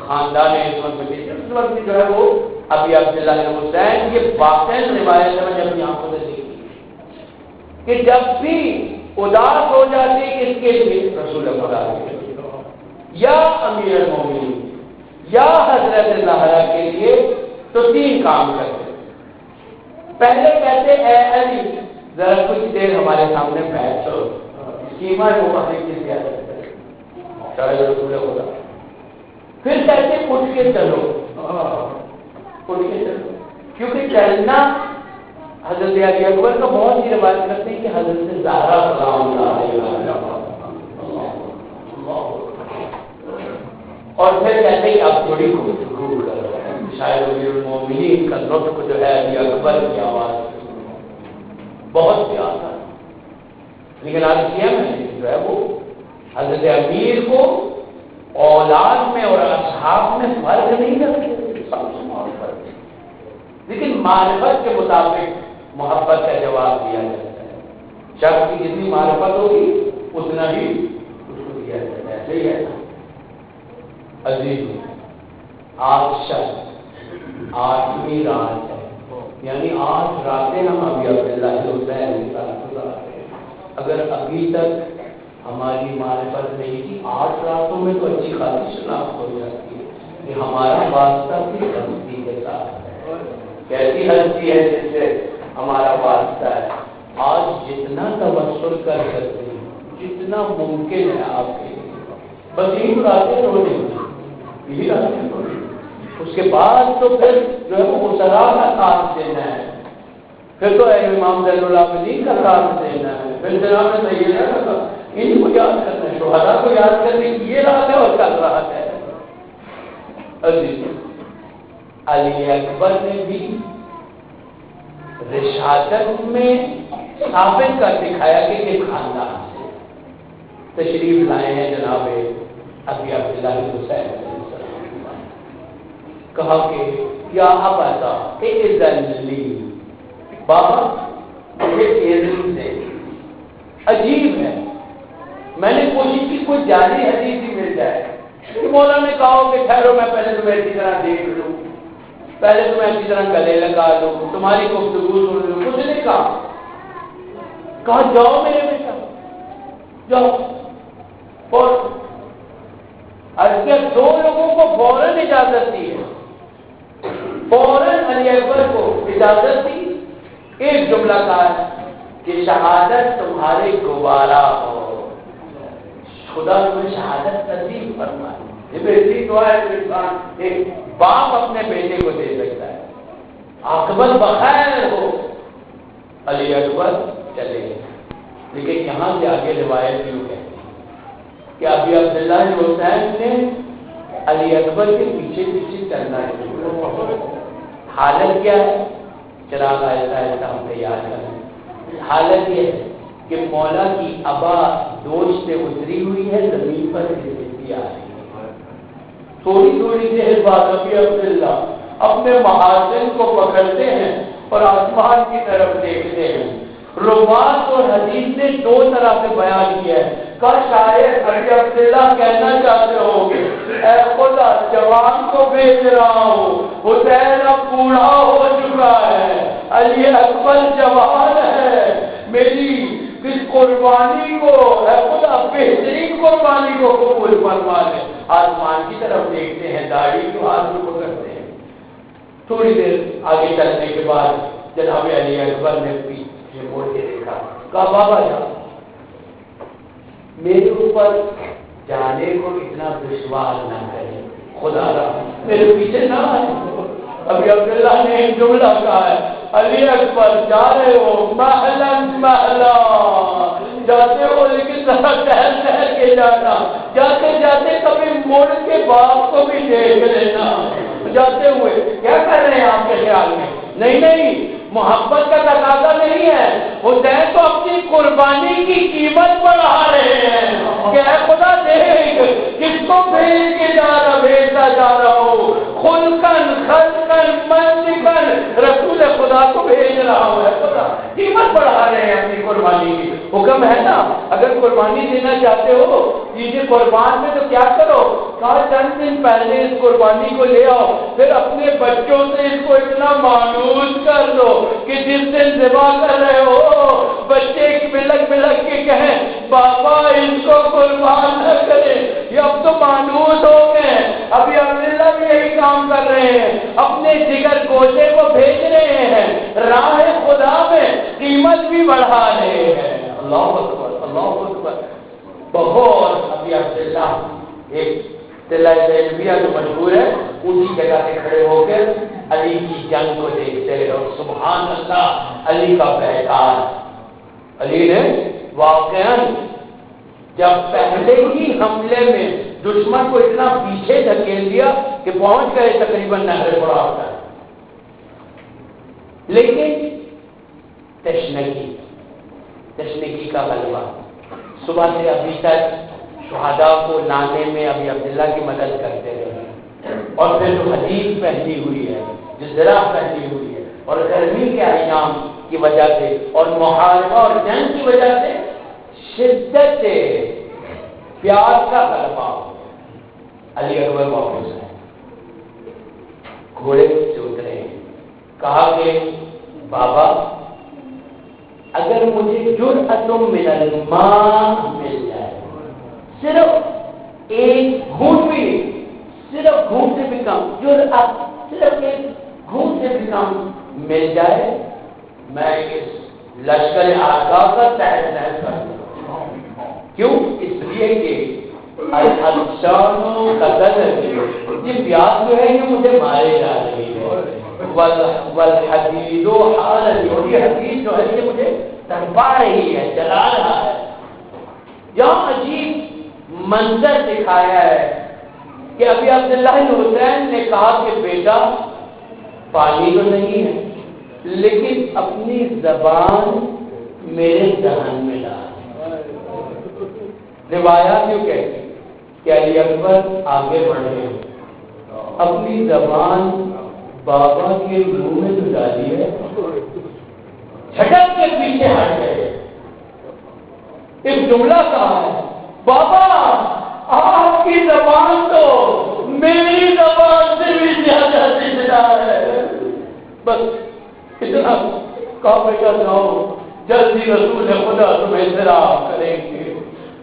خاندان عصمت اس وقت جو ہے وہ ابھی عبداللہ بن حسین، یہ واقعی روایت ہے میں اپنی آنکھوں سے دیکھی کہ جب بھی اداس ہو جاتی اس کے لیے رسول خدا یا امیر المومنین یا حضرت زہرا کے لیے تو 3 کام کرتے. پہلے کہتے اے علی ذرا کچھ دیر ہمارے سامنے بیٹھو، سیما مبارک کی زیادت ہے شاید رسول خدا. پھر کہتے اٹھ کے چلو، اٹھ کے چلو، کیونکہ چلنا حضرت علی اکبر کا بہت سی روایت کرتے ہیں کہ حضرت زہرا سلام اللہ علیہ وسلم. اور پھر کہتے ہیں اب تھوڑی گفتگو کرو، شاید امیر المومنین کا نطق جو ہے علی اکبر کی آواز بہت پیارا. لیکن آج کیا میں جو ہے وہ حضرت امیر کو اولاد میں اور اصحاب میں فرق نہیں رکھتے، لیکن معرفت کے مطابق محبت کا جواب دیا جاتا ہے. شخص کی جتنی معرفت ہوگی اتنا ہی اس کو دیا جاتا ہے. ایسے ہی ہے نا عزیز. آج شخص 8ویں رات ہے، یعنی 8 راتیں ہم ابھی عبداللہ حسین گزارتے ہیں. اگر ابھی تک ہماری معرفت نہیں تھی 8 راتوں میں تو اچھی خاصی شناخت ہو جاتی ہے کہ ہمارا واسطہ بھی ہستی کے ساتھ ہے. کیسی ہستی ہے جس سے ہمارا واسطہ ہے؟ آج جتنا توسل کر سکتے ہیں، جتنا ممکن ہے آپ کے لیے، بس یہی راتیں رونے یہی راتیں رونے. اس کے بعد تو پھر جو ہے وہ اسرا کا ساتھ دینا ہے، پھر تو امام زین العابدین کا ساتھ دینا ہے، پھر جناب سیدنا کا ان کو یاد کرنا ہے، شہداء کو یاد کرنے کی یہ رات ہے اور کل رات ہے. عزیز، علی اکبر نے بھی رشادت میں ثابت کر دکھایا کہ یہ خاندان سے تشریف لائے ہیں جناب ابی عبداللہ حسین. کہا کہ یا ابا اذن لی، بابا مجھے اذن دے. عجیب ہے، میں نے کوشش کی کوئی جعلی حدیث ہی مل جائے. مولا نے کہا کہ ٹھہرو میں پہلے تمہیں اچھی طرح دیکھ لوں، پہلے تمہیں اچھی طرح گلے لگا لوں، تمہاری گفتگو سن لوں. کچھ نہیں کہا جاؤ میرے بیٹا جاؤ. اور اگر 2 لوگوں کو فوراً اجازت دی ہے، فوراً علی اکبر کو اجازت دی. ایک جملہ کہا ہے کہ شہادت تمہارے گوارا ہو، خدا تمہیں شہادت نصیب فرمائے. یہ بہترین دعا ہے جو انسان ایک باپ اپنے بیٹے کو دے سکتا ہے. عاقبت بخیر ہو. علی اکبر چلے گئے، لیکن یہاں سے آگے روایت کیوں کہتی ہے کہ ابی عبداللہ حسین نے علی اکبر کے پیچھے پیچھے چلنا ہے. حالت کیا ہے؟ چراغ ایسا ایسا ہم تیار کریں. حالت یہ ہے کہ مولا کی ابا دوش سے اتری ہوئی ہے، زمین پر گرتی آ رہی ہے. تھوڑی تھوڑی دیر بعد ابی عبداللہ اپنے محاسن کو پکڑتے ہیں اور آسمان کی طرف دیکھتے ہیں. روایت اور حدیث نے 2 طرح سے بیان کیا ہے. شاید ابی عبداللہ کہنا چاہتے ہو گے اے خدا جوان کو بھیج رہا ہوں، حسین اب بوڑھا ہو چکا ہے، علی اکبر جوان ہے، میری اس قربانی کو اے خدا بہترین قربانی کو قبول فرما لے. آسمان کی طرف دیکھتے ہیں، داڑھی کو ہاتھ میں پکڑتے ہیں. تھوڑی دیر آگے چلنے کے بعد جناب علی اکبر نے پیچھے مڑ کے دیکھا. کہا بابا جان میرے اوپر جانے کو اتنا دشوار نہ کرے، خدا رہا میرے پیچھے نہ آئے. ابی عبداللہ نے ایک جملہ کہا ہے علی اکبر جا رہے ہو محلا محلا، جاتے ہو لیکن ذرا ٹہل ٹہل کے جانا، جاتے جاتے کبھی مڑ کے باپ کو بھی دیکھ لینا. جاتے ہوئے کیا کر رہے ہیں آپ کے خیال میں؟ نہیں محبت کا تقاضا نہیں ہے. حسین تو اپنی قربانی کی قیمت بڑھا رہے ہیں کہ اے خدا دیکھ کس کو بھیجتا جا رہا ہو، خلقن خلقن منطقن رسول خدا کو بھیج رہا ہوں. ہے خدا قیمت بڑھا رہے ہیں اپنی قربانی کی. حکم ہے نا اگر قربانی دینا چاہتے ہو یہ قربان میں تو کیا کرو، کہا چند دن پہلے اس قربانی کو لے آؤ، پھر اپنے بچوں سے اس کو اتنا مانوس کر دو کہ جس دن ذبح کر رہے ہو بچے بلک بلک کے کہیں بابا اس کو قربان نہ کرے. یہ اب تو مانوس ہو گئے. ابھی عبداللہ بھی یہی کام کر رہے ہیں، اپنے جگر گوشے کو بھیج رہے ہیں راہ خدا میں، قیمت بھی بڑھا رہے ہیں. اللہ اکبر اللہ اکبر. بہت ابھی عبداللہ ایک قلعہ زینبیہ جو مشہور ہے اسی جگہ سے کھڑے ہو کر علی کی جنگ کو دیکھتے ہیں اور سبحان اللہ علی کا پہچان. علی نے واقعاً جب پہلے ہی حملے میں دشمن کو اتنا پیچھے دھکیل دیا کہ پہنچ گئے تقریباً نہر فرات تک، لیکن تشنگی کا غلبہ. صبح سے ابھی تک شہداء کو لانے میں ابی عبداللہ کی مدد کرتے رہے اور پھر جو حدیث پہنی ہوئی ہے، جو زرا پہنی ہوئی ہے، اور گرمی کے ایام کی وجہ سے اور محاربہ اور جنگ کی وجہ سے شدت پیار کا غلبہ علی اکبر واپس ہے، گھوڑے سے اترے، کہا کہ بابا اگر مجھے جرأت من الماء مل جائے، صرف ایک گھونٹ بھی نہیں، صرف گھونٹ سے بھی کم، جرأت صرف ایک گھونٹ سے بھی کم مل جائے، میں اس لشکر آقا کا تحت نحس کر دوں۔ کیوں؟ اس لیے کہ الحشام قتل یہ پیاس جو ہے یہ مجھے مارے جا رہی ہے، والحدید حالت، اور یہ حدیث جو ہے یہ مجھے تڑپا رہی ہے، جلا رہا ہے۔ یہاں عجیب منظر دکھایا ہے کہ ابھی عبداللہ بن حسین نے کہا کہ بیٹا پانی تو نہیں ہے لیکن اپنی زبان میرے ذہن میں لا۔ روایات کیوں کہتی کہ علی اکبر آگے بڑھے، اپنی زبان بابا کے منہ میں تو ڈالی ہے، جھٹک کے پیچھے ہٹ گئے۔ ایک جملہ کہا ہے، بابا آپ کی زبان تو میری زبان سے بھی زیادہ زندہ ہے۔ بس اتنا کہا بیٹا جاؤ، جلدی رسول خدا تمہیں سراغ کریں گے۔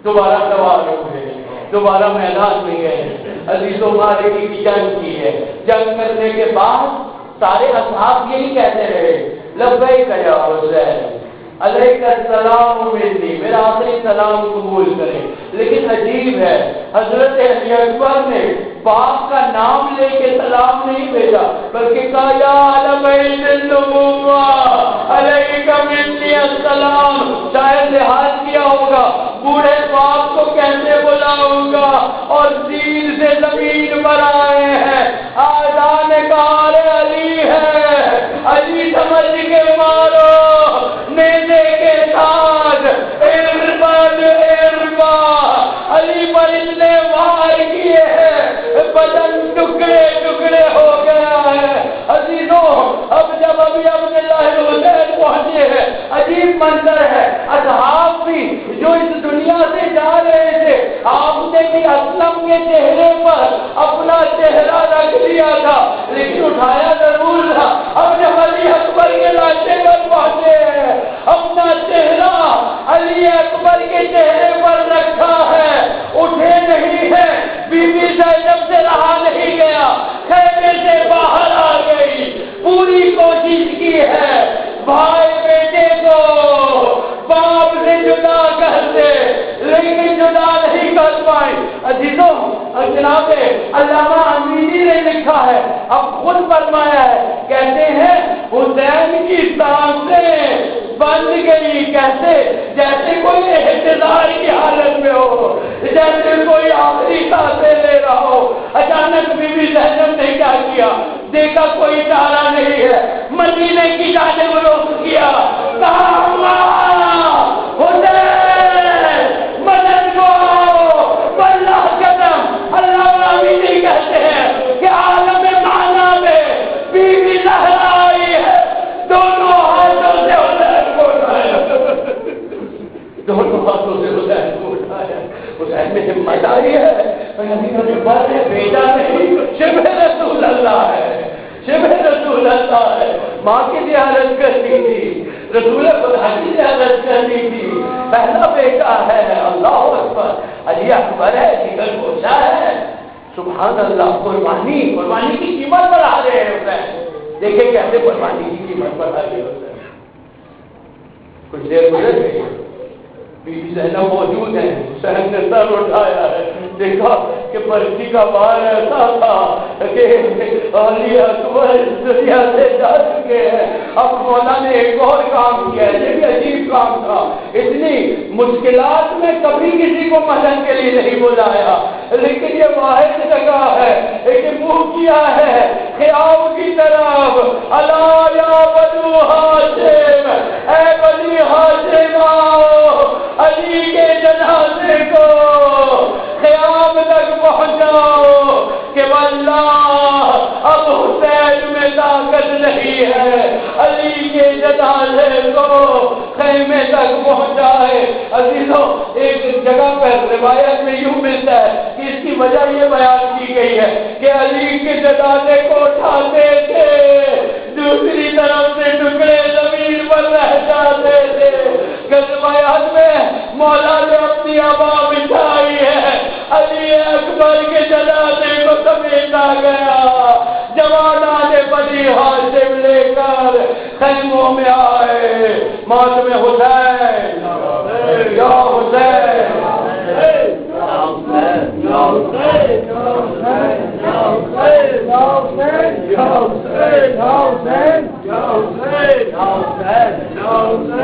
دوبارہ سوال ہوئے، دوبارہ میدان میں گئے، عزیز و مالکی کی جنگ کی ہے۔ جنگ کرنے کے بعد سارے اصحاب یہی کہتے رہے، لبیک یا حسین علیک السلام منی، میرا آخری سلام قبول کریں۔ لیکن عجیب ہے، حضرت علی اکبر نے باپ کا نام لے کے سلام نہیں بھیجا بلکہ کہا یا علم النبوہ علیک منی السلام۔ شاید لحاظ کیا ہوگا بوڑھے باپ کو کیسے بلاؤں گا، اور دین سے زمین پر آئے ہیں۔ آدھا نے کہا رے علی ہے، علی سمجھ کے مارو، نیزے کے ساتھ اربد اربا، علی پر اتنے وار کیے ہیں بدن ٹکڑے ٹکڑے ہو گیا ہے۔ عزیزوں اب جب ابھی عبداللہ بن حسین پہنچے ہیں، عجیب منظر ہے، اصحاب بھی جو اس دنیا سے جا رہے تھے، آپ نے بھی اسلم کے چہرے پر اپنا چہرہ رکھ دیا تھا لیکن اٹھایا ضرور تھا۔ اب جب علی اکبر کے راستے پر پہنچے ہیں، اپنا چہرہ علی اکبر کے چہرے پر رکھا ہے، اٹھے نہیں ہے۔ بی بی زینب سے رہا نہیں گیا، خیمے سے باہر آ گئی، پوری کوشش کی ہے بھائی بیٹے کو باپ سے جدا کر دے لیکن جدا نہیں کر پائی۔ عزیزوں جناب علامہ امینی نے لکھا ہے، اب خود فرمایا ہے، کہتے ہیں حسین کی سانسیں بند گئی، کیسے؟ جیسے کوئی احتضار کی حالت میں ہو، جیسے کوئی آخری سانسیں لے رہا ہو۔ اچانک بی بی زینب نے کیا کیا؟ دیکھا کوئی چارہ نہیں ہے، مدینے کی جانب رخ کیا، کہا حسین مدد کو بلّہ قدم۔ اللہ امینی کہتے ہیں کہ عالم معنی میں بی بی زہرا آئی ہے، دونوں ہاتھوں سے حسین کو اٹھایا، دونوں ہاتھوں سے حسین کو اٹھایا۔ حسین میں ہمت آئی ہے، بیٹا نہیں، شبہ رسول اللہ ہے، شبہ رسول اللہ ہے۔ ماں کی زیارت کرنی تھی، رسول خدا کی زیارت کرنی تھی، پہلا بیٹا ہے، اللہ اکبر، علی اکبر ہے، جگر گوشہ ہے، سبحان اللہ۔ قربانی، قربانی کی قیمت بڑھا رہے ہیں حسین، دیکھیں کیسے قربانی کی قیمت بڑھا رہے ہوتے ہیں۔ کچھ دیر گزر گئی، بی بی زینب موجود ہیں، حسین نے سر اٹھایا ہے، دیکھا کہ پرچی کا بار ایسا تھا کہ علی اکبر اس دنیا سے جا چکے ہیں۔ اب مولا نے ایک اور کام کیا، یہ بھی عجیب کام تھا، اتنی مشکلات میں کبھی کسی کو مدد کے لیے نہیں بلایا، لیکن یہ واحد جگہ ہے کہ منہ کیا ہے خیام کی طرف، الا یا بنو ہاشم، اے بنی ہاشم آؤ، علی کے جنازے کو قیام تک پہنچاؤ کہ واللہ اب حسین میں طاقت نہیں ہے، علی کے جنازے خیمے تک پہنچا ہے۔ عزیزوں ایک جگہ پر روایت میں یوں ملتا ہے کہ اس کی وجہ یہ بیان کی گئی ہے کہ علی کے جنازے کو اٹھاتے تھے، دوسری طرف سے ٹکڑے زمین پر رہ جاتے تھے۔ روایت میں مولا نے اپنی عبا بچھائی ہے، علی اکبر کے جنازے کو سمیٹا گیا، جوانان بنی ہاشم لے کر خیموں میں آئے، ماتم حسین یا حسین یا حسین